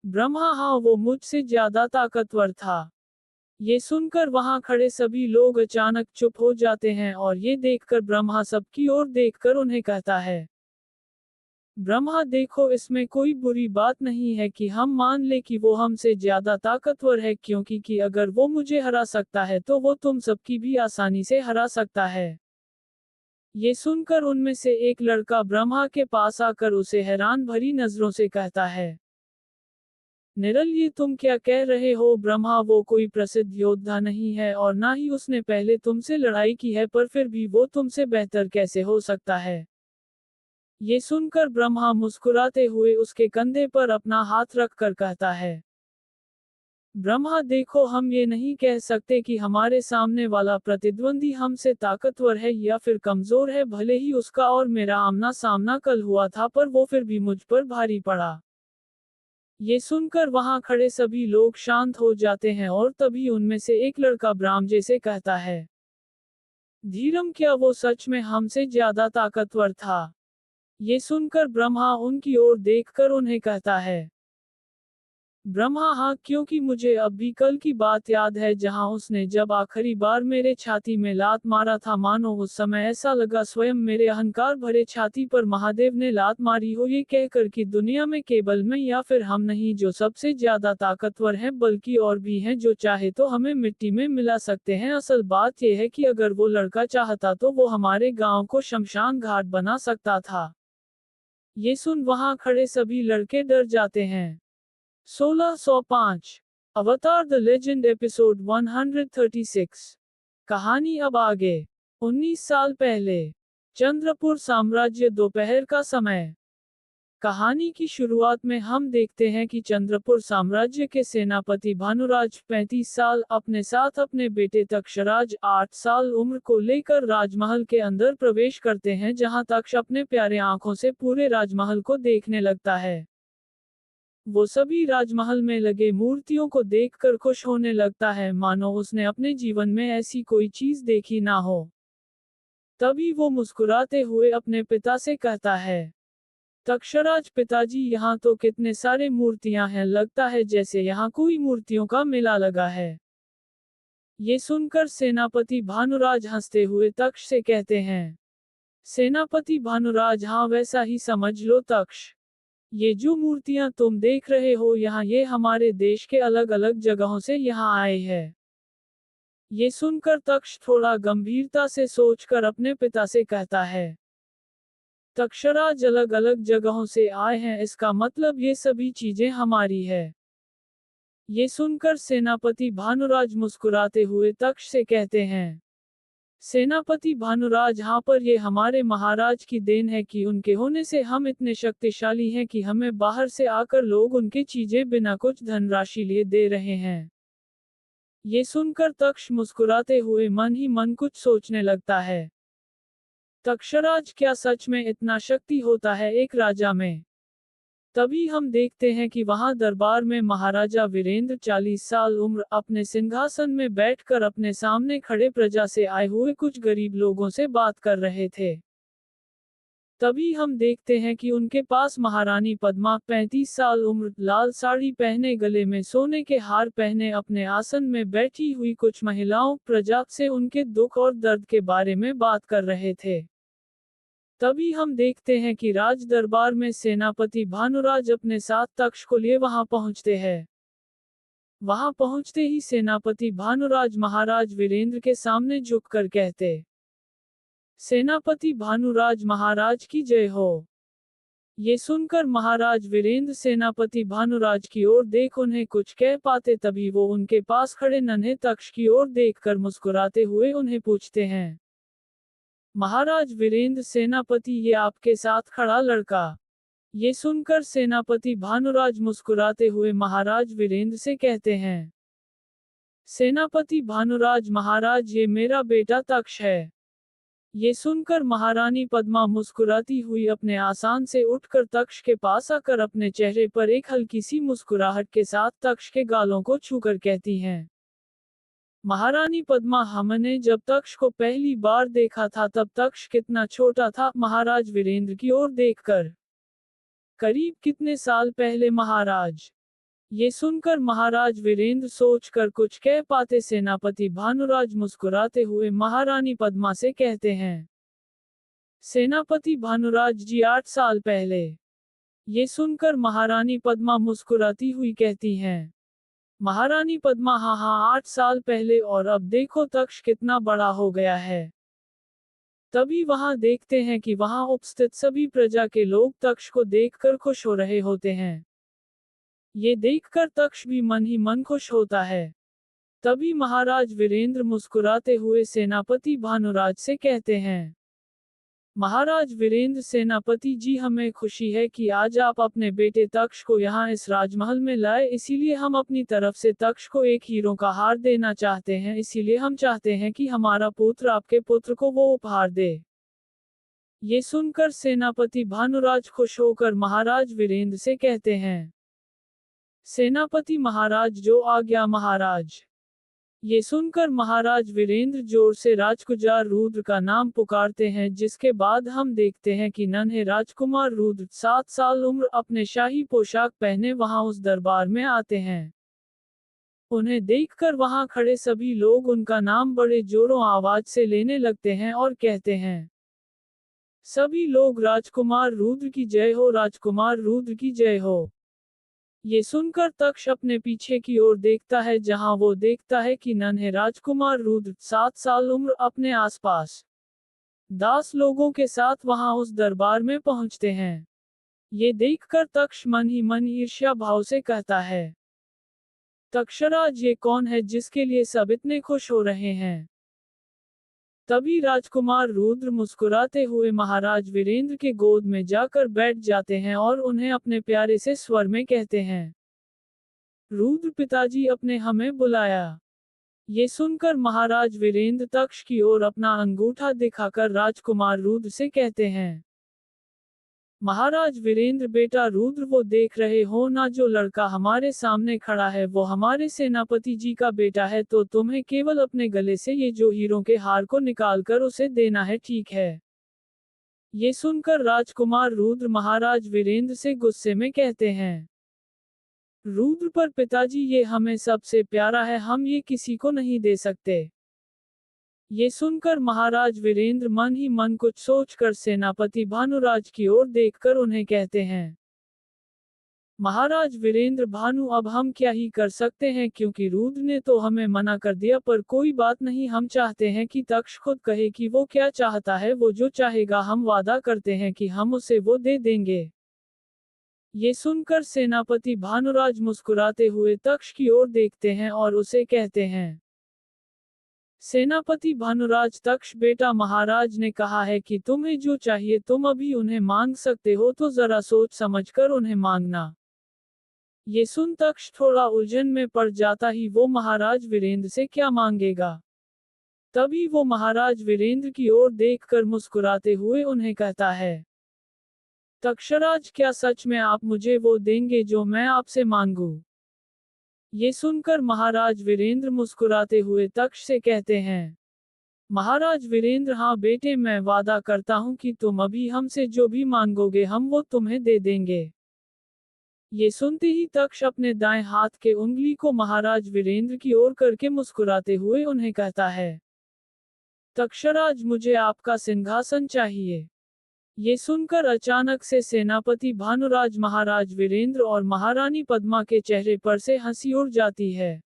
ब्रह्मा, हाँ, वो मुझसे ज्यादा ताकतवर था। ये सुनकर वहां खड़े सभी लोग अचानक चुप हो जाते हैं और ये देखकर ब्रह्मा सबकी ओर देखकर उन्हें कहता है, ब्रह्मा, देखो, इसमें कोई बुरी बात नहीं है कि हम मान ले कि वो हमसे ज्यादा ताकतवर है, क्योंकि कि अगर वो मुझे हरा सकता है तो वो तुम सबकी भी आसानी से हरा सकता है। ये सुनकर उनमें से एक लड़का ब्रह्मा के पास आकर उसे हैरान भरी नजरों से कहता है, निरल, ये तुम क्या कह रहे हो ब्रह्मा? वो कोई प्रसिद्ध योद्धा नहीं है और ना ही उसने पहले तुमसे लड़ाई की है, पर फिर भी वो तुमसे बेहतर कैसे हो सकता है? ये सुनकर ब्रह्मा मुस्कुराते हुए उसके कंधे पर अपना हाथ रखकर कहता है, ब्रह्मा, देखो, हम ये नहीं कह सकते कि हमारे सामने वाला प्रतिद्वंदी हमसे ताकतवर है या फिर कमजोर है, भले ही उसका और मेरा आमना सामना कल हुआ था, पर वो फिर भी मुझ पर भारी पड़ा। ये सुनकर वहां खड़े सभी लोग शांत हो जाते हैं और तभी उनमें से एक लड़का ब्राह्मजे से कहता है, धीरम, क्या वो सच में हमसे ज्यादा ताकतवर था? ये सुनकर ब्रह्मा उनकी ओर देखकर उन्हें कहता है, ब्रह्मा, हाँ, क्योंकि मुझे अब भी कल की बात याद है, जहां उसने जब आखिरी बार मेरे छाती में लात मारा था, मानो उस समय ऐसा लगा स्वयं मेरे अहंकार भरे छाती पर महादेव ने लात मारी हो, ये कहकर कि दुनिया में केवल मैं या फिर हम नहीं जो सबसे ज्यादा ताकतवर हैं, बल्कि और भी हैं जो चाहे तो हमें मिट्टी में मिला सकते हैं। असल बात यह है कि अगर वो लड़का चाहता तो वो हमारे गांव को शमशान घाट बना सकता था। ये सुन वहां खड़े सभी लड़के डर जाते हैं। 1605 अवतार द लेजेंड एपिसोड 136। कहानी अब आगे। 19 साल पहले चंद्रपुर साम्राज्य, दोपहर का समय। कहानी की शुरुआत में हम देखते हैं कि चंद्रपुर साम्राज्य के सेनापति भानुराज 35 साल अपने साथ अपने बेटे तक्षराज 8 साल उम्र को लेकर राजमहल के अंदर प्रवेश करते हैं, जहां तक्ष अपने प्यारे आंखों से पूरे राजमहल को देखने लगता है। वो सभी राजमहल में लगे मूर्तियों को देखकर खुश होने लगता है, मानो उसने अपने जीवन में ऐसी कोई चीज देखी ना हो। तभी वो मुस्कुराते हुए अपने पिता से कहता है, तक्षराज पिताजी, यहाँ तो कितने सारे मूर्तियां हैं, लगता है जैसे यहाँ कोई मूर्तियों का मेला लगा है। ये सुनकर सेनापति भानुराज हंसते हुए तक्ष से कहते हैं, सेनापति भानुराज, हाँ वैसा ही समझ लो तक्ष। ये जो मूर्तियां तुम देख रहे हो यहाँ, ये हमारे देश के अलग अलग जगहों से यहाँ आए हैं। ये सुनकर तक्ष थोड़ा गंभीरता से सोचकर अपने पिता से कहता है, तक्षराज अलग अलग जगहों से आए हैं, इसका मतलब ये सभी चीजें हमारी है। ये सुनकर सेनापति भानुराज मुस्कुराते हुए तक्ष से कहते हैं, सेनापति भानुराज, हाँ पर ये हमारे महाराज की देन है कि उनके होने से हम इतने शक्तिशाली हैं कि हमें बाहर से आकर लोग उनकी चीजें बिना कुछ धनराशि लिए दे रहे हैं। ये सुनकर तक्ष मुस्कुराते हुए मन ही मन कुछ सोचने लगता है। तक्षराज, क्या सच में इतना शक्ति होता है एक राजा में? तभी हम देखते हैं कि वहां दरबार में महाराजा वीरेंद्र 40 साल उम्र अपने सिंहासन में बैठकर अपने सामने खड़े प्रजा से आए हुए कुछ गरीब लोगों से बात कर रहे थे। तभी हम देखते हैं कि उनके पास महारानी पद्मा 35 साल उम्र, लाल साड़ी पहने, गले में सोने के हार पहने, अपने आसन में बैठी हुई कुछ महिलाओं प्रजा से उनके दुख और दर्द के बारे में बात कर रहे थे। तभी हम देखते हैं कि राज दरबार में सेनापति भानुराज अपने साथ तक्ष को लिए वहां पहुंचते हैं। वहां पहुंचते ही सेनापति भानुराज महाराज वीरेंद्र के सामने झुककर कहते, सेनापति भानुराज महाराज की जय हो। ये सुनकर महाराज वीरेंद्र सेनापति भानुराज की ओर देख उन्हें कुछ कह पाते, तभी वो उनके पास खड़े नन्हे तक्ष की ओर देखकर मुस्कुराते हुए उन्हें पूछते हैं, महाराज वीरेंद्र सेनापति, ये आपके साथ खड़ा लड़का? ये सुनकर सेनापति भानुराज मुस्कुराते हुए महाराज वीरेंद्र से कहते हैं, सेनापति भानुराज महाराज, ये मेरा बेटा तक्ष है। ये सुनकर महारानी पद्मा मुस्कुराती हुई अपने आसन से उठकर तक्ष के पास आकर अपने चेहरे पर एक हल्की सी मुस्कुराहट के साथ तक्ष के गालों को छूकर कहती हैं, महारानी पद्मा, हमने जब तक्ष को पहली बार देखा था तब तक्ष कितना छोटा था। महाराज वीरेंद्र की ओर देखकर, करीब कितने साल पहले महाराज? ये सुनकर महाराज वीरेंद्र सोचकर कुछ कह पाते, सेनापति भानुराज मुस्कुराते हुए महारानी पद्मा से कहते हैं, सेनापति भानुराज जी, 8 साल पहले। ये सुनकर महारानी पद्मा मुस्कुराती हुई कहती हैं, महारानी पद्मा, हाँ हाँ 8 साल पहले, और अब देखो तक्ष कितना बड़ा हो गया है। तभी वहां देखते हैं कि वहां उपस्थित सभी प्रजा के लोग तक्ष को देखकर खुश हो रहे होते हैं। ये देखकर तक्ष भी मन ही मन खुश होता है। तभी महाराज वीरेंद्र मुस्कुराते हुए सेनापति भानुराज से कहते हैं, महाराज वीरेंद्र सेनापति जी, हमें खुशी है कि आज आप अपने बेटे तक्ष को यहाँ इस राजमहल में लाए, इसीलिए हम अपनी तरफ से तक्ष को एक हीरों का हार देना चाहते हैं। इसीलिए हम चाहते हैं कि हमारा पुत्र आपके पुत्र को वो उपहार दे। ये सुनकर सेनापति भानुराज खुश होकर महाराज वीरेंद्र से कहते हैं, सेनापति महाराज, जो आज्ञा महाराज। ये सुनकर महाराज वीरेंद्र जोर से राजकुमार रुद्र का नाम पुकारते हैं, जिसके बाद हम देखते हैं कि नन्हे राजकुमार रुद्र 7 साल उम्र अपने शाही पोशाक पहने वहां उस दरबार में आते हैं। उन्हें देखकर वहां खड़े सभी लोग उनका नाम बड़े जोरों आवाज से लेने लगते हैं और कहते हैं, सभी लोग, राजकुमार रुद्र की जय हो, राजकुमार रुद्र की जय हो। ये सुनकर तक्ष अपने पीछे की ओर देखता है, जहां वो देखता है कि नन्हे राजकुमार रुद्र 7 साल उम्र अपने आसपास 10 लोगों के साथ वहां उस दरबार में पहुंचते हैं। ये देखकर तक्ष मन ही मन ईर्ष्या भाव से कहता है, तक्षराज ये कौन है जिसके लिए सब इतने खुश हो रहे हैं। तभी राजकुमार रुद्र मुस्कुराते हुए महाराज वीरेंद्र के गोद में जाकर बैठ जाते हैं और उन्हें अपने प्यारे से स्वर में कहते हैं, रुद्र पिताजी अपने हमें बुलाया। ये सुनकर महाराज वीरेंद्र तक्ष की ओर अपना अंगूठा दिखाकर राजकुमार रुद्र से कहते हैं, महाराज वीरेंद्र बेटा रुद्र वो देख रहे हो ना जो लड़का हमारे सामने खड़ा है वो हमारे सेनापति जी का बेटा है, तो तुम्हें केवल अपने गले से ये जो हीरों के हार को निकालकर उसे देना है, ठीक है। ये सुनकर राजकुमार रुद्र महाराज वीरेंद्र से गुस्से में कहते हैं, रुद्र पर पिताजी ये हमें सबसे प्यारा है, हम ये किसी को नहीं दे सकते। ये सुनकर महाराज वीरेंद्र मन ही मन कुछ सोचकर सेनापति भानुराज की ओर देखकर उन्हें कहते हैं, महाराज वीरेंद्र भानु अब हम क्या ही कर सकते हैं, क्योंकि रुद्र ने तो हमें मना कर दिया, पर कोई बात नहीं, हम चाहते हैं कि तक्ष खुद कहे कि वो क्या चाहता है, वो जो चाहेगा हम वादा करते हैं कि हम उसे वो दे देंगे। ये सुनकर सेनापति भानुराज मुस्कुराते हुए तक्ष की ओर देखते हैं और उसे कहते हैं, सेनापति भानुराज तक्ष बेटा महाराज ने कहा है कि तुम्हें जो चाहिए तुम अभी उन्हें मांग सकते हो, तो जरा सोच समझकर उन्हें मांगना। ये सुन तक्ष थोड़ा उलझन में पड़ जाता ही वो महाराज वीरेंद्र से क्या मांगेगा। तभी वो महाराज वीरेंद्र की ओर देखकर मुस्कुराते हुए उन्हें कहता है, तक्षराज क्या सच में आप मुझे वो देंगे जो मैं आपसे मांगू। ये सुनकर महाराज वीरेंद्र मुस्कुराते हुए तक्ष से कहते हैं, महाराज वीरेंद्र हाँ बेटे, मैं वादा करता हूँ कि तुम अभी हमसे जो भी मांगोगे हम वो तुम्हें दे देंगे। ये सुनते ही तक्ष अपने दाएं हाथ के उंगली को महाराज वीरेंद्र की ओर करके मुस्कुराते हुए उन्हें कहता है, तक्षराज मुझे आपका सिंहासन चाहिए। ये सुनकर अचानक से सेनापति भानुराज महाराज वीरेंद्र और महारानी पद्मा के चेहरे पर से हंसी उड़ जाती है।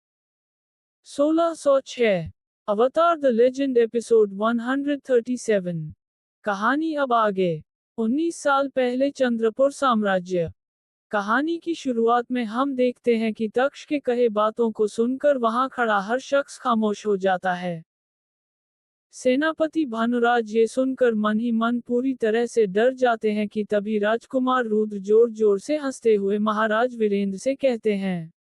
1606 अवतार द लेजेंड एपिसोड 137। कहानी अब आगे। 19 साल पहले चंद्रपुर साम्राज्य। कहानी की शुरुआत में हम देखते हैं कि तक्ष के कहे बातों को सुनकर वहां खड़ा हर शख्स खामोश हो जाता है। सेनापति भानुराज ये सुनकर मन ही मन पूरी तरह से डर जाते हैं कि तभी राजकुमार रुद्र जोर जोर से हंसते हुए महाराज वीरेंद्र से कहते हैं,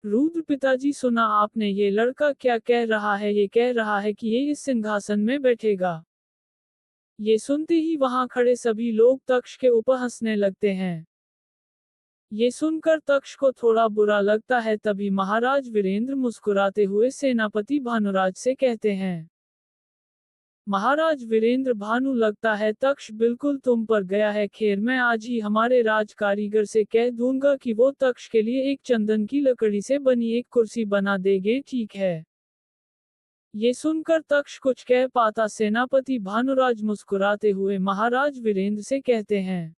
रुद्र पिताजी सुना आपने, ये लड़का क्या कह रहा है, ये कह रहा है कि ये इस सिंहासन में बैठेगा। ये सुनते ही वहां खड़े सभी लोग तक्ष के ऊपर हंसने लगते हैं। ये सुनकर तक्ष को थोड़ा बुरा लगता है, तभी महाराज वीरेंद्र मुस्कुराते हुए सेनापति भानुराज से कहते हैं, महाराज वीरेंद्र भानु लगता है तक्ष बिल्कुल तुम पर गया है, खैर मैं आज ही हमारे राज कारीगर से कह दूंगा कि वो तक्ष के लिए एक चंदन की लकड़ी से बनी एक कुर्सी बना देंगे, ठीक है। ये सुनकर तक्ष कुछ कह पाता सेनापति भानुराज मुस्कुराते हुए महाराज वीरेंद्र से कहते हैं,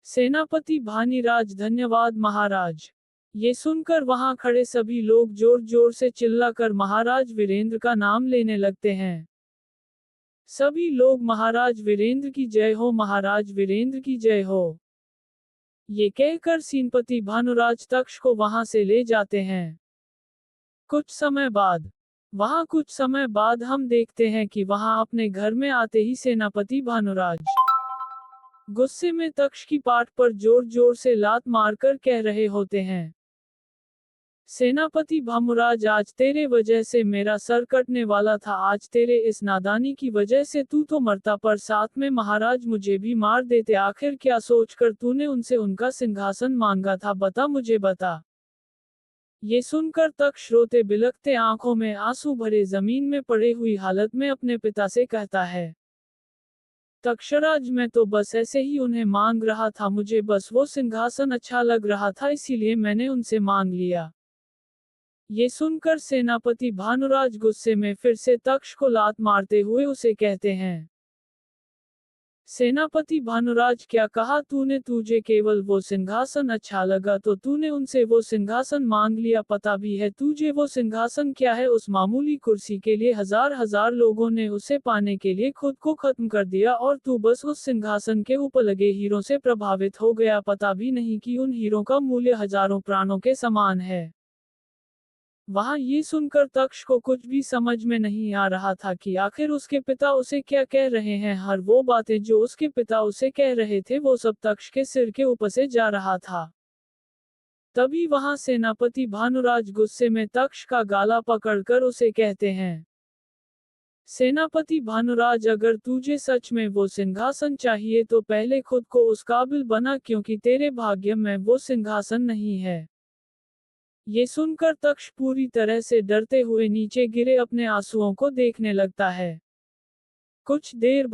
सेनापति भानीराज धन्यवाद महाराज। ये सुनकर वहां खड़े सभी लोग जोर जोर से चिल्लाकर महाराज वीरेंद्र का नाम लेने लगते हैं। सभी लोग महाराज वीरेंद्र की जय हो, महाराज वीरेंद्र की जय हो। ये कहकर सेनापति भानुराज तक्ष को वहां से ले जाते हैं। कुछ समय बाद हम देखते हैं कि वहां अपने घर में आते ही सेनापति भानुराज गुस्से में तक्ष की पाठ पर जोर जोर से लात मारकर कह रहे होते हैं, सेनापति भानुराज आज तेरे वजह से मेरा सर कटने वाला था, आज तेरे इस नादानी की वजह से तू तो मरता, पर साथ में महाराज मुझे भी मार देते। आखिर क्या सोचकर तूने उनसे उनका सिंहासन मांगा था, बता मुझे बता। ये सुनकर तक्ष रोते बिलखते आंखों में आंसू भरे जमीन में पड़े हुई हालत में अपने पिता से कहता है, तक्षराज मैं तो बस ऐसे ही उन्हें मांग रहा था, मुझे बस वो सिंहासन अच्छा लग रहा था इसीलिए मैंने उनसे मांग लिया। ये सुनकर सेनापति भानुराज गुस्से में फिर से तक्ष को लात मारते हुए उसे कहते हैं, सेनापति भानुराज, क्या कहा तूने? तुझे केवल वो सिंहासन अच्छा लगा तो तूने उनसे वो सिंहासन मांग लिया। पता भी है तुझे वो सिंहासन क्या है? उस मामूली कुर्सी के लिए हजार हजार लोगों ने उसे पाने के लिए खुद को खत्म कर दिया और तू बस उस सिंहासन के ऊपर लगे हीरों से प्रभावित हो गया। पता भी नहीं कि उन हीरों का मूल्य हजारों प्राणों के समान है। वहां ये सुनकर तक्ष को कुछ भी समझ में नहीं आ रहा था कि आखिर उसके पिता उसे क्या कह रहे हैं। हर वो बातें जो उसके पिता उसे कह रहे थे वो सब तक्ष के सिर के ऊपर से जा रहा था। तभी वहां सेनापति भानुराज गुस्से में तक्ष का गाला पकड़कर उसे कहते हैं, सेनापति भानुराज, अगर तुझे सच में वो सिंहासन चाहिए तो पहले खुद को उस काबिल बना, क्योंकि तेरे भाग्य में वो सिंहासन नहीं है। ये सुनकर तक्ष पूरी तरह से डरते हुए नीचे गिरे अपने आंसुओं को देखने लगता है। कुछ देर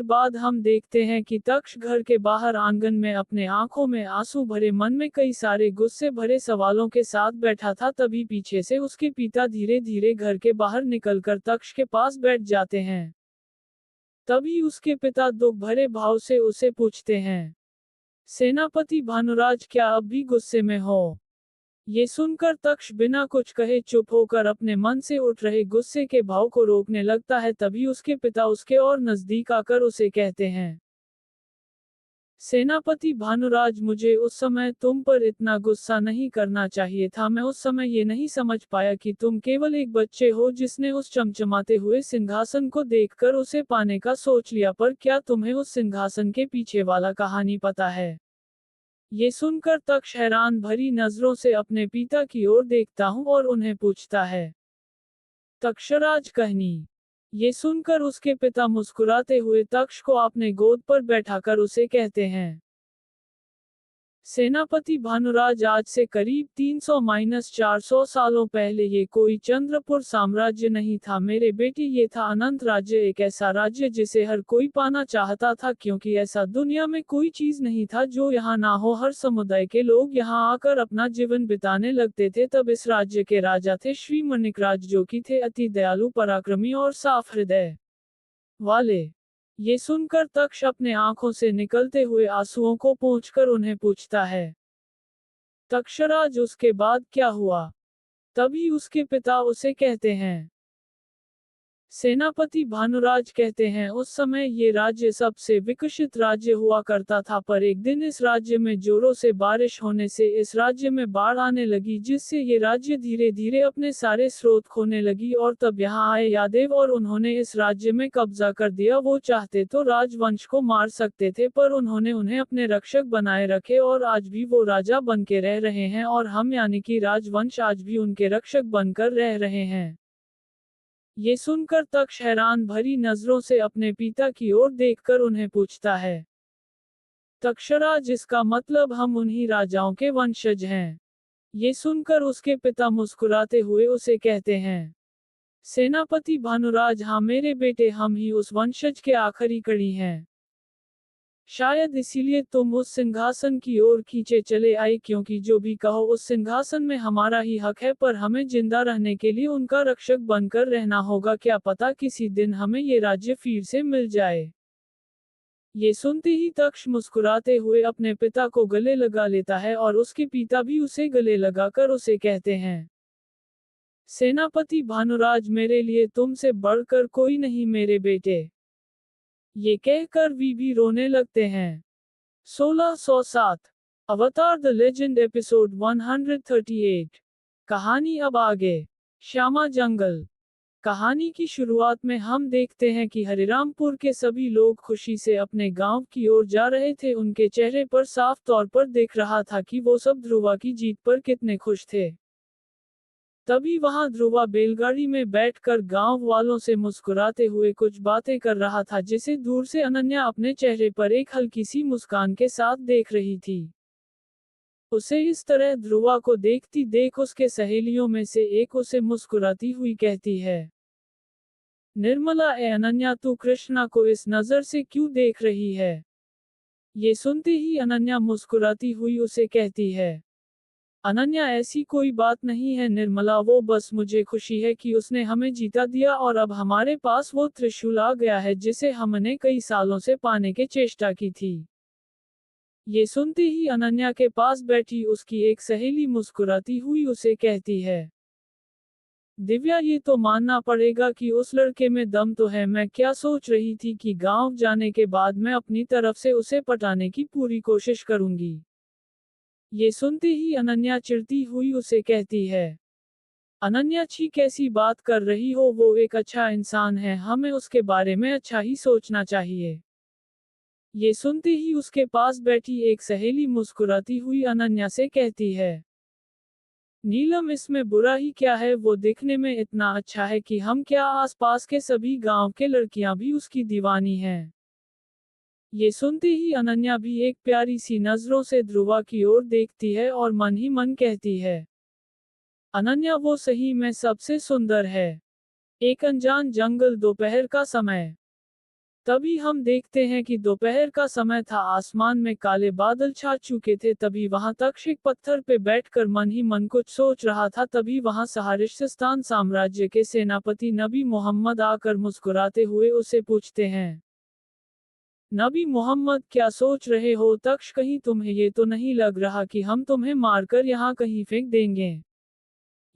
बाद हम देखते हैं कि तक्ष घर के बाहर आंगन में अपने आंखों में आंसू भरे, मन में कई सारे गुस्से भरे सवालों के साथ बैठा था। तभी पीछे से उसके पिता धीरे धीरे घर के बाहर निकलकर तक्ष के पास बैठ जाते हैं। तभी उसके पिता दुख भरे भाव से उसे पूछते हैं, सेनापति भानुराज, क्या अब भी गुस्से में हो? ये सुनकर तक्ष बिना कुछ कहे चुप होकर अपने मन से उठ रहे गुस्से के भाव को रोकने लगता है। तभी उसके पिता उसके और नजदीक आकर उसे कहते हैं, सेनापति भानुराज, मुझे उस समय तुम पर इतना गुस्सा नहीं करना चाहिए था। मैं उस समय ये नहीं समझ पाया कि तुम केवल एक बच्चे हो जिसने उस चमचमाते हुए सिंहासन को देखकर उसे पाने का सोच लिया। पर क्या तुम्हें उस सिंहासन के पीछे वाला कहानी पता है? ये सुनकर तक्ष हैरान भरी नजरों से अपने पिता की ओर देखता हूँ और उन्हें पूछता है, तक्षराज कहनी। ये सुनकर उसके पिता मुस्कुराते हुए तक्ष को अपने गोद पर बैठाकर उसे कहते हैं, सेनापति भानुराज, आज से करीब 300-400 सालों पहले ये कोई चंद्रपुर साम्राज्य नहीं था मेरे बेटे, ये था अनंत राज्य। एक ऐसा राज्य जिसे हर कोई पाना चाहता था, क्योंकि ऐसा दुनिया में कोई चीज नहीं था जो यहाँ ना हो। हर समुदाय के लोग यहाँ आकर अपना जीवन बिताने लगते थे। तब इस राज्य के राजा थे श्री मणिकराज, जो कि थे अति दयालु, पराक्रमी और साफ हृदय वाले। ये सुनकर तक्ष अपने आंखों से निकलते हुए आंसुओं को पोंछकर उन्हें पूछता है, तक्षराज, उसके बाद क्या हुआ? तभी उसके पिता उसे कहते हैं, सेनापति भानुराज कहते हैं, उस समय ये राज्य सबसे विकसित राज्य हुआ करता था। पर एक दिन इस राज्य में जोरों से बारिश होने से इस राज्य में बाढ़ आने लगी, जिससे ये राज्य धीरे धीरे अपने सारे स्रोत खोने लगी। और तब यहाँ आए यादव और उन्होंने इस राज्य में कब्जा कर दिया। वो चाहते तो राजवंश को मार सकते थे, पर उन्होंने उन्हें अपने रक्षक बनाए रखे और आज भी वो राजा बन के रह रहे हैं और हम यानी कि राजवंश आज भी उनके रक्षक बनकर रह रहे हैं। ये सुनकर तक्ष हैरान भरी नजरों से अपने पिता की ओर देखकर उन्हें पूछता है, तक्षराज, इसका मतलब हम उन्हीं राजाओं के वंशज हैं? ये सुनकर उसके पिता मुस्कुराते हुए उसे कहते हैं, सेनापति भानुराज, हाँ मेरे बेटे, हम ही उस वंशज के आखिरी कड़ी हैं। शायद इसीलिए तुम उस सिंहासन की ओर खींचे चले आए, क्योंकि जो भी कहो उस सिंहासन में हमारा ही हक है, पर हमें जिंदा रहने के लिए उनका रक्षक बनकर रहना होगा। क्या पता किसी दिन हमें ये राज्य फिर से मिल जाए। ये सुनते ही तक्ष मुस्कुराते हुए अपने पिता को गले लगा लेता है और उसके पिता भी उसे गले लगाकर उसे कहते हैं, सेनापति भानुराज, मेरे लिए तुमसे बढ़कर कोई नहीं मेरे बेटे। ये कहकर वी भी रोने लगते हैं। 1607 अवतार द लेजेंड एपिसोड 138। कहानी अब आगे। श्यामा जंगल। कहानी की शुरुआत में हम देखते हैं कि हरिरामपुर के सभी लोग खुशी से अपने गांव की ओर जा रहे थे। उनके चेहरे पर साफ तौर पर दिख रहा था कि वो सब ध्रुवा की जीत पर कितने खुश थे। तभी वहां ध्रुवा बैलगाड़ी में बैठकर गांव वालों से मुस्कुराते हुए कुछ बातें कर रहा था, जिसे दूर से अनन्या अपने चेहरे पर एक हल्की सी मुस्कान के साथ देख रही थी। उसे इस तरह ध्रुवा को देखती देख उसके सहेलियों में से एक उसे मुस्कुराती हुई कहती है, निर्मला, ए अनन्या, तू कृष्णा को इस नजर से क्यों देख रही है? ये सुनते ही अनन्या मुस्कुराती हुई उसे कहती है, अनन्या, ऐसी कोई बात नहीं है निर्मला, वो बस मुझे खुशी है कि उसने हमें जीता दिया और अब हमारे पास वो त्रिशूल आ गया है जिसे हमने कई सालों से पाने की चेष्टा की थी। ये सुनते ही अनन्या के पास बैठी उसकी एक सहेली मुस्कुराती हुई उसे कहती है, दिव्या, ये तो मानना पड़ेगा कि उस लड़के में दम तो है। मैं क्या सोच रही थी कि गांव जाने के बाद मैं अपनी तरफ से उसे पटाने की पूरी कोशिश करूंगी। ये सुनते ही अनन्या चिढ़ती हुई उसे कहती है, अनन्या छी, कैसी बात कर रही हो, वो एक अच्छा इंसान है, हमें उसके बारे में अच्छा ही सोचना चाहिए। ये सुनते ही उसके पास बैठी एक सहेली मुस्कुराती हुई अनन्या से कहती है, नीलम, इसमें बुरा ही क्या है, वो दिखने में इतना अच्छा है कि हम क्या आसपास के सभी गांव के लड़कियां भी उसकी दीवानी हैं। ये सुनते ही अनन्या भी एक प्यारी सी नजरों से ध्रुवा की ओर देखती है और मन ही मन कहती है, अनन्या वो सही में सबसे सुंदर है। एक अनजान जंगल, दोपहर का समय। तभी हम देखते हैं कि दोपहर का समय था, आसमान में काले बादल छा चुके थे। तभी वहां तक्षक पत्थर पे बैठकर मन ही मन कुछ सोच रहा था। तभी वहां सहारिस्तान साम्राज्य के सेनापति नबी मोहम्मद आकर मुस्कुराते हुए उसे पूछते हैं, नबी मोहम्मद, क्या सोच रहे हो तक्ष, कहीं तुम्हें ये तो नहीं लग रहा कि हम तुम्हें मारकर यहाँ कहीं फेंक देंगे।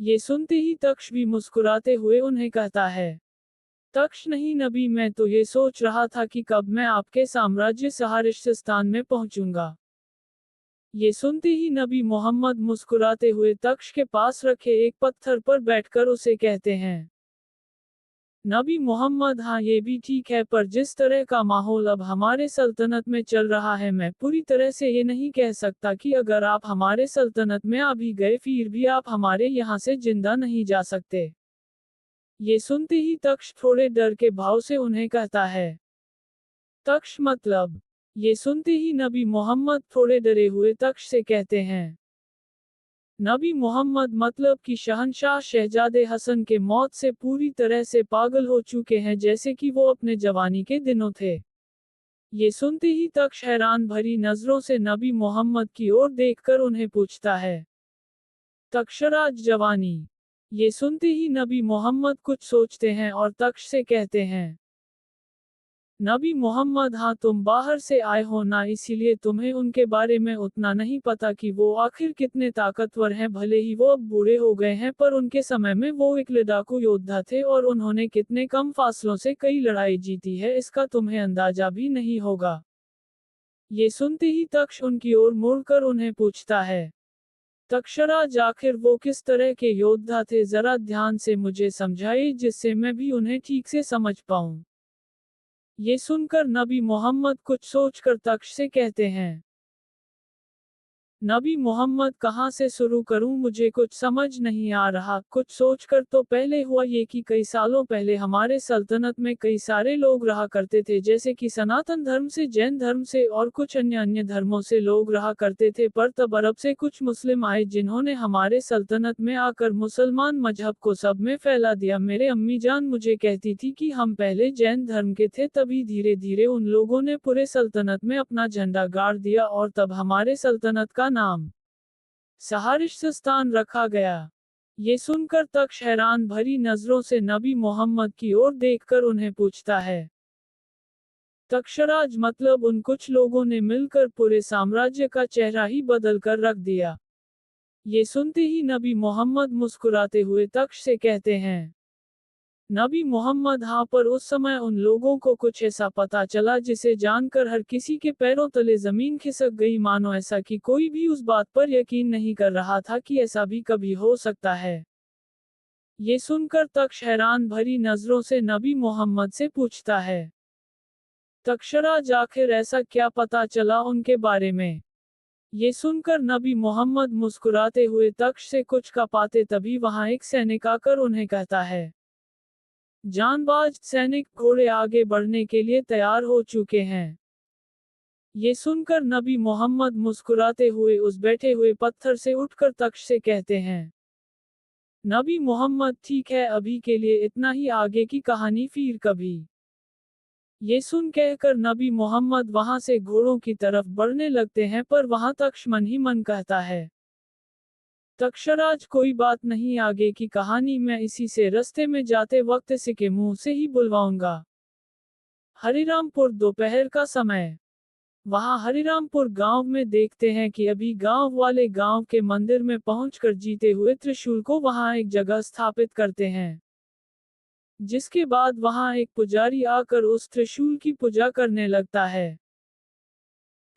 ये सुनते ही तक्ष भी मुस्कुराते हुए उन्हें कहता है, तक्ष नहीं नबी, मैं तो ये सोच रहा था कि कब मैं आपके साम्राज्य सहारिस्तान में पहुंचूंगा। ये सुनते ही नबी मोहम्मद मुस्कुराते हुए तक्ष के पास रखे एक पत्थर पर बैठकर उसे कहते हैं, नबी मोहम्मद, हाँ ये भी ठीक है, पर जिस तरह का माहौल अब हमारे सल्तनत में चल रहा है, मैं पूरी तरह से ये नहीं कह सकता कि अगर आप हमारे सल्तनत में आ भी गए फिर भी आप हमारे यहाँ से जिंदा नहीं जा सकते। ये सुनते ही तक्ष थोड़े डर के भाव से उन्हें कहता है, तक्ष मतलब? ये सुनते ही नबी मोहम्मद थोड़े डरे हुए तक्ष से कहते हैं, नबी मोहम्मद मतलब कि शहंशाह शहजादे हसन के मौत से पूरी तरह से पागल हो चुके हैं, जैसे कि वो अपने जवानी के दिनों थे। ये सुनते ही तक्ष हैरान भरी नजरों से नबी मोहम्मद की ओर देखकर उन्हें पूछता है, तक्षराज जवानी? ये सुनते ही नबी मोहम्मद कुछ सोचते हैं और तक्ष से कहते हैं, नबी मोहम्मद, हाँ तुम बाहर से आए हो ना, इसीलिए तुम्हें उनके बारे में उतना नहीं पता कि वो आखिर कितने ताकतवर हैं। भले ही वो अब बूढ़े हो गए हैं, पर उनके समय में वो एक लड़ाकू योद्धा थे और उन्होंने कितने कम फासलों से कई लड़ाई जीती है, इसका तुम्हें अंदाजा भी नहीं होगा। ये सुनते ही तक्ष उनकी ओर मुड़कर उन्हें पूछता है, तक्षराज आखिर वो किस तरह के योद्धा थे, जरा ध्यान से मुझे समझाइए जिससे मैं भी उन्हें ठीक से समझ पाऊं। ये सुनकर नबी मोहम्मद कुछ सोचकर तक्ष से कहते हैं, नबी मोहम्मद, कहाँ से शुरू करूं, मुझे कुछ समझ नहीं आ रहा। कुछ सोचकर तो पहले हुआ ये कि कई सालों पहले हमारे सल्तनत में कई सारे लोग रहा करते थे, जैसे कि सनातन धर्म से, जैन धर्म से और कुछ अन्य अन्य धर्मों से लोग रहा करते थे। पर तब अरब से कुछ मुस्लिम आए जिन्होंने हमारे सल्तनत में आकर मुसलमान मजहब को सब में फैला दिया। मेरे अम्मी जान मुझे कहती थी कि हम पहले जैन धर्म के थे, तभी धीरे धीरे उन लोगों ने पूरे सल्तनत में अपना झंडा गाड़ दिया और तब हमारे सल्तनत का नाम सहारिस्तान रखा गया। ये सुनकर तक्ष हैरान भरी नजरों से नबी मोहम्मद की ओर देखकर उन्हें पूछता है, तक्षराज मतलब उन कुछ लोगों ने मिलकर पूरे साम्राज्य का चेहरा ही बदल कर रख दिया। ये सुनते ही नबी मोहम्मद मुस्कुराते हुए तक्ष से कहते हैं, नबी मोहम्मद, हाँ पर उस समय उन लोगों को कुछ ऐसा पता चला जिसे जानकर हर किसी के पैरों तले जमीन खिसक गई, मानो ऐसा कि कोई भी उस बात पर यकीन नहीं कर रहा था कि ऐसा भी कभी हो सकता है। ये सुनकर तक्ष हैरान भरी नजरों से नबी मोहम्मद से पूछता है, तक्षराज आखिर ऐसा क्या पता चला उनके बारे में? ये सुनकर नबी मोहम्मद मुस्कुराते हुए तक्ष से कुछ का पाते तभी वहां एक सैनिक आकर उन्हें कहता है, जानबाज सैनिक, घोड़े आगे बढ़ने के लिए तैयार हो चुके हैं। ये सुनकर नबी मोहम्मद मुस्कुराते हुए उस बैठे हुए पत्थर से उठकर तक्ष से कहते हैं, नबी मोहम्मद ठीक है, अभी के लिए इतना ही, आगे की कहानी फिर कभी। ये सुन कहकर नबी मोहम्मद वहां से घोड़ों की तरफ बढ़ने लगते हैं, पर वहां तक्ष मन ही मन कहता है, तक्षराज कोई बात नहीं, आगे की कहानी मैं इसी से रास्ते में जाते वक्त इसी के मुंह से ही बुलवाऊंगा। हरिरामपुर दोपहर का समय। वहां हरिरामपुर गांव में देखते हैं कि अभी गांव वाले गांव के मंदिर में पहुंचकर जीते हुए त्रिशूल को वहां एक जगह स्थापित करते हैं, जिसके बाद वहां एक पुजारी आकर उस त्रिशूल की पूजा करने लगता है।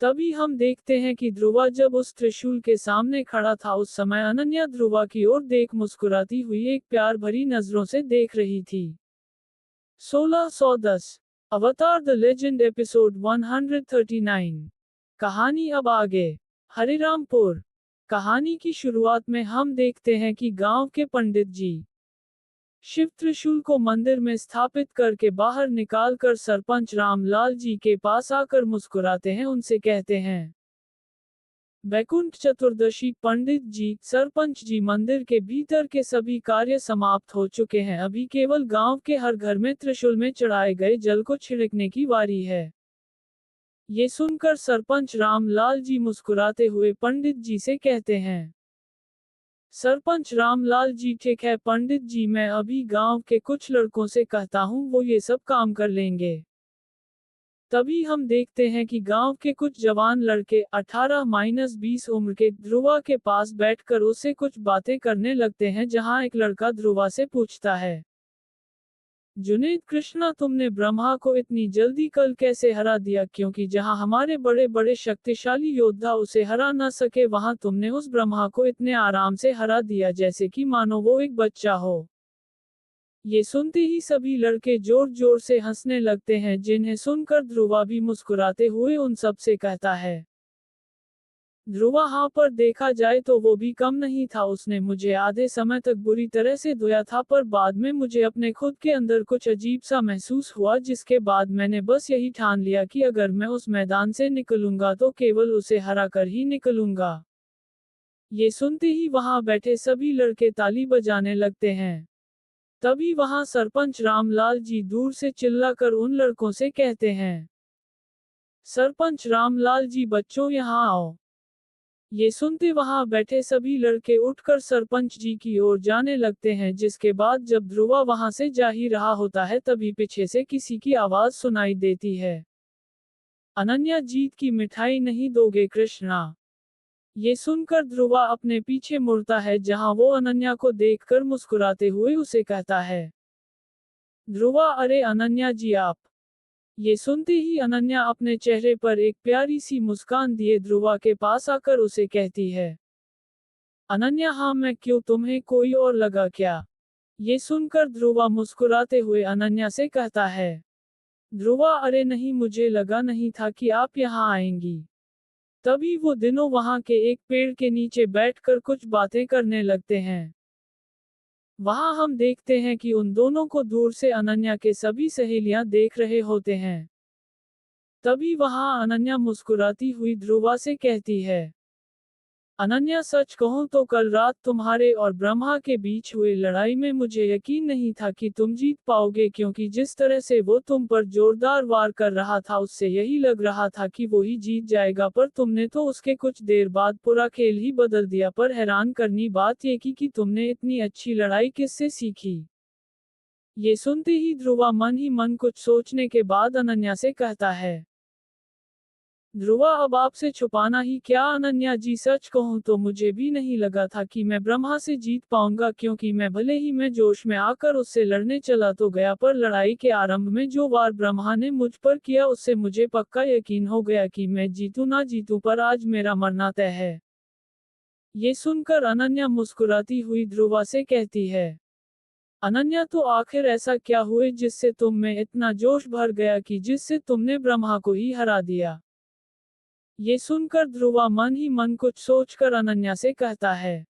तभी हम देखते हैं कि ध्रुवा जब उस त्रिशूल के सामने खड़ा था उस समय अनन्या ध्रुवा की ओर देख मुस्कुराती हुई एक प्यार भरी नजरों से देख रही थी। 1610 अवतार द लेजेंड एपिसोड 139। कहानी अब आगे। हरिरामपुर। कहानी की शुरुआत में हम देखते हैं कि गांव के पंडित जी शिव त्रिशूल को मंदिर में स्थापित करके बाहर निकालकर सरपंच रामलाल जी के पास आकर मुस्कुराते हैं, उनसे कहते हैं, वैकुंठ चतुर्दशी पंडित जी, सरपंच जी, मंदिर के भीतर के सभी कार्य समाप्त हो चुके हैं, अभी केवल गांव के हर घर में त्रिशूल में चढ़ाए गए जल को छिड़कने की बारी है। ये सुनकर सरपंच रामलाल जी मुस्कुराते हुए पंडित जी से कहते हैं, सरपंच रामलाल जी, ठीक है पंडित जी, मैं अभी गांव के कुछ लड़कों से कहता हूं, वो ये सब काम कर लेंगे। तभी हम देखते हैं कि गांव के कुछ जवान लड़के 18-20 उम्र के ध्रुवा के पास बैठकर उससे कुछ बातें करने लगते हैं, जहां एक लड़का ध्रुवा से पूछता है, जुनैद कृष्णा, तुमने ब्रह्मा को इतनी जल्दी कल कैसे हरा दिया, क्योंकि जहां हमारे बड़े बड़े शक्तिशाली योद्धा उसे हरा न सके वहां तुमने उस ब्रह्मा को इतने आराम से हरा दिया जैसे कि मानो वो एक बच्चा हो। ये सुनते ही सभी लड़के जोर जोर से हंसने लगते हैं, जिन्हें सुनकर ध्रुवा भी मुस्कुराते हुए उन सब से कहता है, ध्रुवा, हाँ पर देखा जाए तो वो भी कम नहीं था, उसने मुझे आधे समय तक बुरी तरह से धोया था, पर बाद में मुझे अपने खुद के अंदर कुछ अजीब सा महसूस हुआ, जिसके बाद मैंने बस यही ठान लिया कि अगर मैं उस मैदान से निकलूंगा तो केवल उसे हरा कर ही निकलूंगा। ये सुनते ही वहां बैठे सभी लड़के ताली बजाने लगते हैं। तभी वहां सरपंच रामलाल जी दूर से चिल्लाकर उन लड़कों से कहते हैं, सरपंच रामलाल जी, बच्चों यहाँ आओ। ये सुनते वहां बैठे सभी लड़के उठकर सरपंच जी की ओर जाने लगते हैं, जिसके बाद जब ध्रुवा वहां से जा ही रहा होता है तभी पीछे से किसी की आवाज सुनाई देती है, अनन्या, जीत की मिठाई नहीं दोगे कृष्णा। ये सुनकर ध्रुवा अपने पीछे मुड़ता है, जहां वो अनन्या को देखकर मुस्कुराते हुए उसे कहता है, ध्रुवा, अरे अनन्या जी आप। ये सुनते ही अनन्या अपने चेहरे पर एक प्यारी सी मुस्कान दिए ध्रुवा के पास आकर उसे कहती है, अनन्या, हाँ मैं क्यों, तुम्हें कोई और लगा क्या? ये सुनकर ध्रुवा मुस्कुराते हुए अनन्या से कहता है, ध्रुवा, अरे नहीं, मुझे लगा नहीं था कि आप यहाँ आएंगी। तभी वो दोनों वहां के एक पेड़ के नीचे बैठकर कुछ बातें करने लगते हैं। वहां हम देखते हैं कि उन दोनों को दूर से अनन्या के सभी सहेलियां देख रहे होते हैं। तभी वहां अनन्या मुस्कुराती हुई ध्रुवा से कहती है, अनन्या, सच कहूं तो कल रात तुम्हारे और ब्रह्मा के बीच हुई लड़ाई में मुझे यकीन नहीं था कि तुम जीत पाओगे, क्योंकि जिस तरह से वो तुम पर जोरदार वार कर रहा था उससे यही लग रहा था कि वो ही जीत जाएगा, पर तुमने तो उसके कुछ देर बाद पूरा खेल ही बदल दिया। पर हैरान करनी बात ये कि तुमने इतनी अच्छी लड़ाई किससे सीखी? ये सुनते ही ध्रुवा मन ही मन कुछ सोचने के बाद अनन्या से कहता है, ध्रुवा, अब आपसे छुपाना ही क्या अनन्या जी, सच कहूं तो मुझे भी नहीं लगा था कि मैं ब्रह्मा से जीत पाऊंगा, क्योंकि मैं भले ही मैं जोश में आकर उससे लड़ने चला तो गया, पर लड़ाई के आरंभ में जो वार ब्रह्मा ने मुझ पर किया उससे मुझे पक्का यकीन हो गया कि मैं जीतूं ना जीतूं, पर आज मेरा मरना तय है। ये सुनकर अनन्या मुस्कुराती हुई ध्रुवा से कहती है, अनन्या, तो आखिर ऐसा क्या हुए जिससे तुम में इतना जोश भर गया कि जिससे तुमने ब्रह्मा को ही हरा दिया? ये सुनकर ध्रुवा मन ही मन कुछ सोचकर अनन्या से कहता है,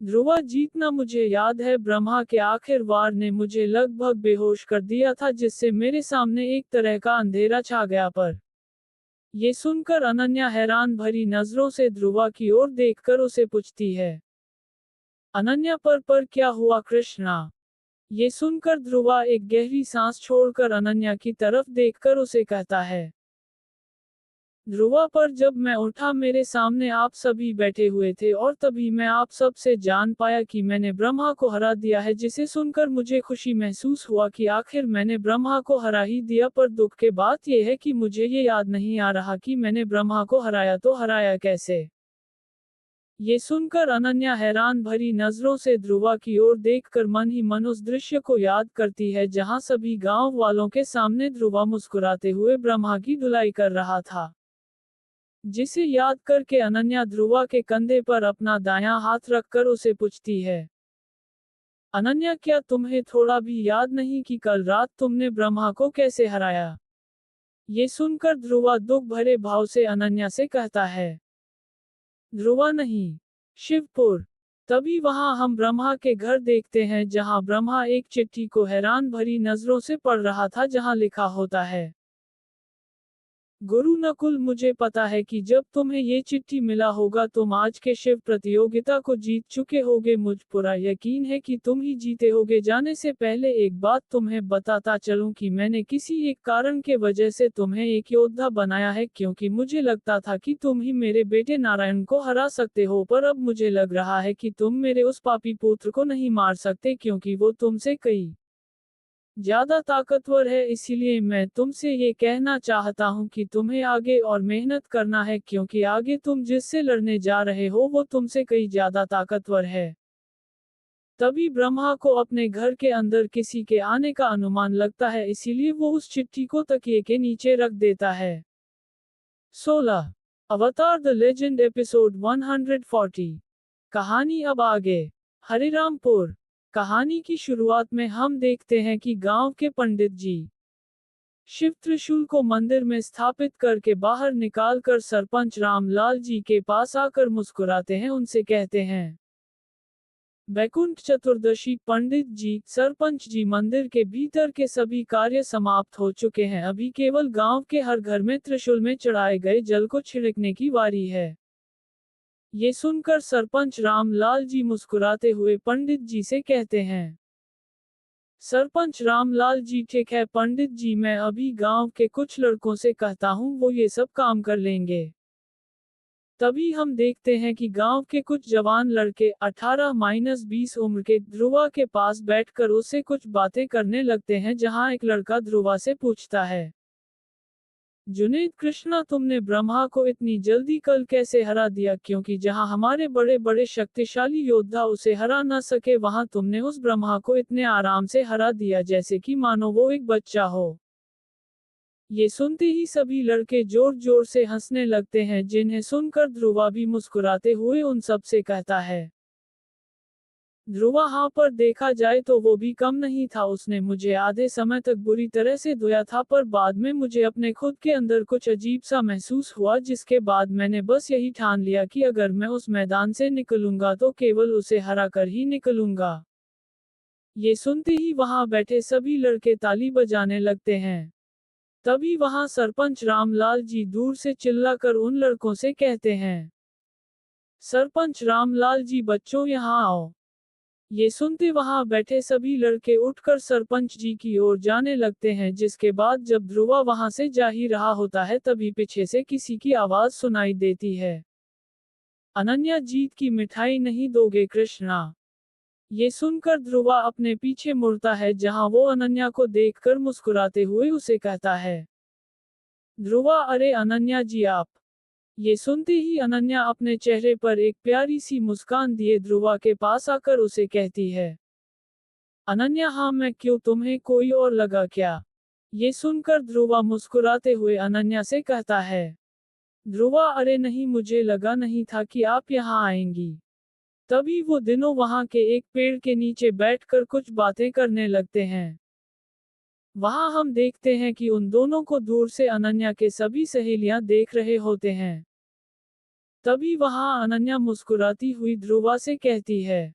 ध्रुवा, जीतना मुझे याद है, ब्रह्मा के आखिर वार ने मुझे लगभग बेहोश कर दिया था, जिससे मेरे सामने एक तरह का अंधेरा छा गया। पर ये सुनकर अनन्या हैरान भरी नजरों से ध्रुवा की ओर देखकर उसे पूछती है, अनन्या, पर क्या हुआ कृष्णा? ये सुनकर ध्रुवा एक गहरी सांस छोड़कर अनन्या की तरफ देखकर उसे कहता है, ध्रुवा पर जब मैं उठा मेरे सामने आप सभी बैठे हुए थे और तभी मैं आप सब से जान पाया कि मैंने ब्रह्मा को हरा दिया है, जिसे सुनकर मुझे खुशी महसूस हुआ कि आखिर मैंने ब्रह्मा को हरा ही दिया। पर दुख के बात यह है कि मुझे ये याद नहीं आ रहा कि मैंने ब्रह्मा को हराया तो हराया कैसे। ये सुनकर अनन्या हैरान भरी नजरों से ध्रुवा की ओर देखकर मन ही मन उस दृश्य को याद करती है जहां सभी गांव वालों के सामने ध्रुवा मुस्कुराते हुए ब्रह्मा की धुलाई कर रहा था। जिसे याद करके अनन्या ध्रुवा के कंधे पर अपना दायां हाथ रखकर उसे पूछती है, अनन्या क्या तुम्हें थोड़ा भी याद नहीं कि कल रात तुमने ब्रह्मा को कैसे हराया। ये सुनकर ध्रुवा दुख भरे भाव से अनन्या से कहता है, ध्रुवा नहीं, शिवपुर। तभी वहां हम ब्रह्मा के घर देखते हैं जहां ब्रह्मा एक चिट्ठी को हैरान भरी नजरों से पढ़ रहा था, जहां लिखा होता है, गुरु नकुल, मुझे पता है कि जब तुम्हें ये चिट्ठी मिला होगा तुम आज के शिव प्रतियोगिता को जीत चुके होगे। मुझ पूरा यकीन है कि तुम ही जीते होगे। जाने से पहले एक बात तुम्हें बताता चलूं कि मैंने किसी एक कारण के वजह से तुम्हें एक योद्धा बनाया है, क्योंकि मुझे लगता था कि तुम ही मेरे बेटे नारायण को हरा सकते हो, पर अब मुझे लग रहा है कि तुम मेरे उस पापी पुत्र को नहीं मार सकते, क्योंकि वो तुमसे कई ज्यादा ताकतवर है। इसीलिए मैं तुमसे ये कहना चाहता हूँ कि तुम्हें आगे और मेहनत करना है, क्योंकि आगे तुम जिससे लड़ने जा रहे हो वो तुमसे कई ज्यादा ताकतवर है। तभी ब्रह्मा को अपने घर के अंदर किसी के आने का अनुमान लगता है, इसीलिए वो उस चिट्ठी को तकिए के नीचे रख देता है। 16 अवतार द लेजेंड एपिसोड 140। कहानी अब आगे। हरिरामपुर। कहानी की शुरुआत में हम देखते हैं कि गांव के पंडित जी शिव त्रिशूल को मंदिर में स्थापित करके बाहर निकालकर सरपंच रामलाल जी के पास आकर मुस्कुराते हैं, उनसे कहते हैं, वैकुंठ चतुर्दशी पंडित जी, सरपंच जी, मंदिर के भीतर के सभी कार्य समाप्त हो चुके हैं, अभी केवल गांव के हर घर में त्रिशूल में चढ़ाए गए जल को छिड़कने की बारी है। ये सुनकर सरपंच रामलाल जी मुस्कुराते हुए पंडित जी से कहते हैं, सरपंच रामलाल जी, ठीक है पंडित जी, मैं अभी गांव के कुछ लड़कों से कहता हूं, वो ये सब काम कर लेंगे। तभी हम देखते हैं कि गांव के कुछ जवान लड़के 18-20 उम्र के ध्रुवा के पास बैठकर उससे कुछ बातें करने लगते हैं, जहां एक लड़का ध्रुवा से पूछता है, जुनैद कृष्णा, तुमने ब्रह्मा को इतनी जल्दी कल कैसे हरा दिया, क्योंकि जहां हमारे बड़े बड़े शक्तिशाली योद्धा उसे हरा न सके वहां तुमने उस ब्रह्मा को इतने आराम से हरा दिया जैसे कि मानो वो एक बच्चा हो। ये सुनते ही सभी लड़के जोर जोर से हंसने लगते हैं, जिन्हें सुनकर ध्रुवा भी मुस्कुराते हुए उन सब से कहता है, ध्रुवा, हाँ पर देखा जाए तो वो भी कम नहीं था, उसने मुझे आधे समय तक बुरी तरह से धोया था, पर बाद में मुझे अपने खुद के अंदर कुछ अजीब सा महसूस हुआ, जिसके बाद मैंने बस यही ठान लिया कि अगर मैं उस मैदान से निकलूंगा तो केवल उसे हरा कर ही निकलूंगा। ये सुनते ही वहां बैठे सभी लड़के ताली बजाने लगते हैं। तभी वहां सरपंच रामलाल जी दूर से चिल्लाकर उन लड़कों से कहते हैं, सरपंच रामलाल जी, बच्चों यहाँ आओ। ये सुनते वहां बैठे सभी लड़के उठकर सरपंच जी की ओर जाने लगते हैं, जिसके बाद जब ध्रुवा वहां से जा ही रहा होता है तभी पीछे से किसी की आवाज सुनाई देती है, अनन्या, जीत की मिठाई नहीं दोगे कृष्णा। ये सुनकर ध्रुवा अपने पीछे मुड़ता है, जहां वो अनन्या को देखकर मुस्कुराते हुए उसे कहता है, ध्रुवा, अरे अनन्या जी आप। ये सुनते ही अनन्या अपने चेहरे पर एक प्यारी सी मुस्कान दिए ध्रुवा के पास आकर उसे कहती है, अनन्या, हाँ मैं क्यों, तुम्हें कोई और लगा क्या। ये सुनकर ध्रुवा मुस्कुराते हुए अनन्या से कहता है, ध्रुवा, अरे नहीं, मुझे लगा नहीं था कि आप यहाँ आएंगी। तभी वो दिनों वहां के एक पेड़ के नीचे बैठकर कुछ बातें करने लगते हैं। वहां हम देखते हैं कि उन दोनों को दूर से अनन्या के सभी सहेलियां देख रहे होते हैं। तभी वहां अनन्या मुस्कुराती हुई ध्रुवा से कहती है,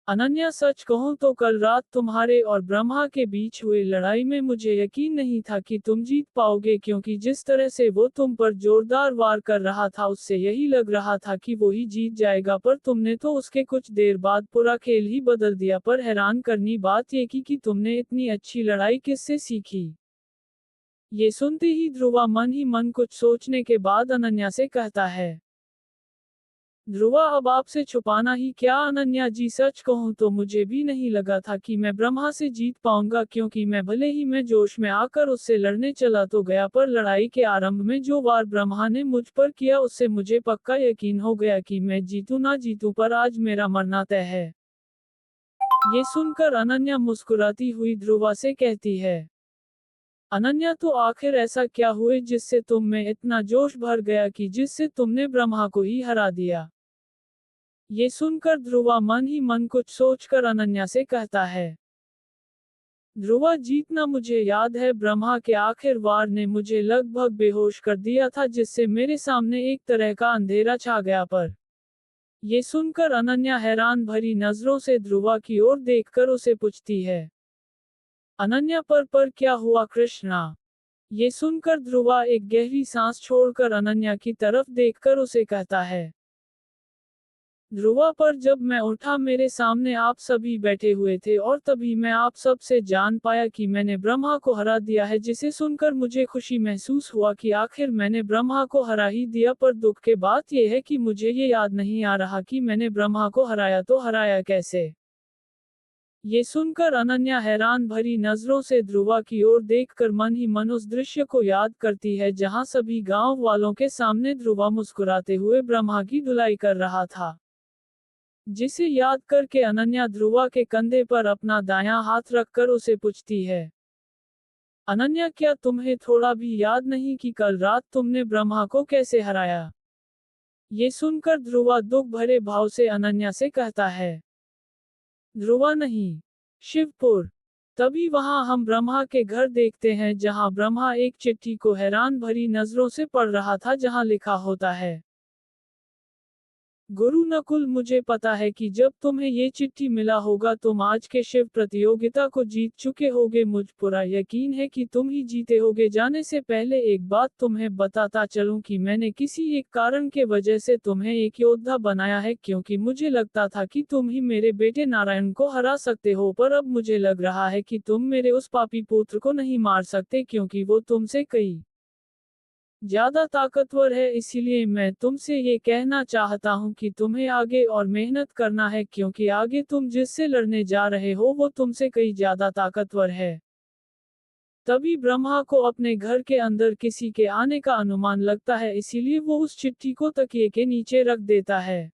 अनन्या, सच कहूं तो कल रात तुम्हारे और ब्रह्मा के बीच हुई लड़ाई में मुझे यकीन नहीं था कि तुम जीत पाओगे, क्योंकि जिस तरह से वो तुम पर जोरदार वार कर रहा था उससे यही लग रहा था कि वो ही जीत जाएगा, पर तुमने तो उसके कुछ देर बाद पूरा खेल ही बदल दिया। पर हैरान करनी बात ये कि तुमने इतनी अच्छी लड़ाई किससे सीखी। ये सुनते ही ध्रुवा मन ही मन कुछ सोचने के बाद अनन्या से कहता है, ध्रुवा अब आपसे छुपाना ही क्या। अनन्या जी सच कहूं तो मुझे भी नहीं लगा था कि मैं ब्रह्मा से जीत पाऊंगा, क्योंकि मैं भले ही मैं जोश में आकर उससे लड़ने चला तो गया, पर लड़ाई के आरंभ में जो वार ब्रह्मा ने मुझ पर किया उससे मुझे पक्का यकीन हो गया कि मैं जीतूं ना जीतूं, पर आज मेरा मरना तय है। ये सुनकर अनन्या मुस्कुराती हुई ध्रुवा से कहती है, अनन्या तो आखिर ऐसा क्या हुए जिससे तुम में इतना जोश भर गया कि जिससे तुमने ब्रह्मा को ही हरा दिया। ये सुनकर ध्रुवा मन ही मन कुछ सोचकर अनन्या से कहता है, ध्रुवा जीतना मुझे याद है, ब्रह्मा के आखिर वार ने मुझे लगभग बेहोश कर दिया था, जिससे मेरे सामने एक तरह का अंधेरा छा गया। पर ये सुनकर अनन्या हैरान भरी नजरों से ध्रुवा की ओर देखकर उसे पूछती है, अनन्या पर क्या हुआ कृष्णा। ये सुनकर ध्रुवा एक गहरी सांस छोड़कर अनन्या की तरफ देखकर उसे कहता है, ध्रुवा पर जब मैं उठा मेरे सामने आप सभी बैठे हुए थे और तभी मैं आप सब से जान पाया कि मैंने ब्रह्मा को हरा दिया है, जिसे सुनकर मुझे खुशी महसूस हुआ कि आखिर मैंने ब्रह्मा को हरा ही दिया। पर दुख के बात यह है कि मुझे ये याद नहीं आ रहा कि मैंने ब्रह्मा को हराया तो हराया कैसे। ये सुनकर अनन्या हैरान भरी नजरों से ध्रुवा की ओर देखकर मन ही मन उस दृश्य को याद करती है जहां सभी गांव वालों के सामने ध्रुवा मुस्कुराते हुए ब्रह्मा की धुलाई कर रहा था। जिसे याद करके अनन्या ध्रुवा के कंधे पर अपना दायां हाथ रखकर उसे पूछती है, अनन्या क्या तुम्हें थोड़ा भी याद नहीं कि कल रात तुमने ब्रह्मा को कैसे हराया। ये सुनकर ध्रुवा दुख भरे भाव से अनन्या से कहता है, ध्रुवा नहीं, शिवपुर। तभी वहां हम ब्रह्मा के घर देखते हैं जहां ब्रह्मा एक चिट्ठी को हैरान भरी नजरों से पढ़ रहा था, जहां लिखा होता है, गुरु नकुल, मुझे पता है कि जब तुम्हें ये चिट्ठी मिला होगा तुम आज के शिव प्रतियोगिता को जीत चुके होगे। मुझ पूरा यकीन है कि तुम ही जीते होगे। जाने से पहले एक बात तुम्हें बताता चलूं कि मैंने किसी एक कारण के वजह से तुम्हें एक योद्धा बनाया है, क्योंकि मुझे लगता था कि तुम ही मेरे बेटे नारायण को हरा सकते हो, पर अब मुझे लग रहा है कि तुम मेरे उस पापी पुत्र को नहीं मार सकते, क्योंकि वो तुमसे कई ज्यादा ताकतवर है। इसीलिए मैं तुमसे ये कहना चाहता हूँ कि तुम्हें आगे और मेहनत करना है, क्योंकि आगे तुम जिससे लड़ने जा रहे हो वो तुमसे कई ज्यादा ताकतवर है। तभी ब्रह्मा को अपने घर के अंदर किसी के आने का अनुमान लगता है, इसीलिए वो उस चिट्ठी को तकिए के नीचे रख देता है।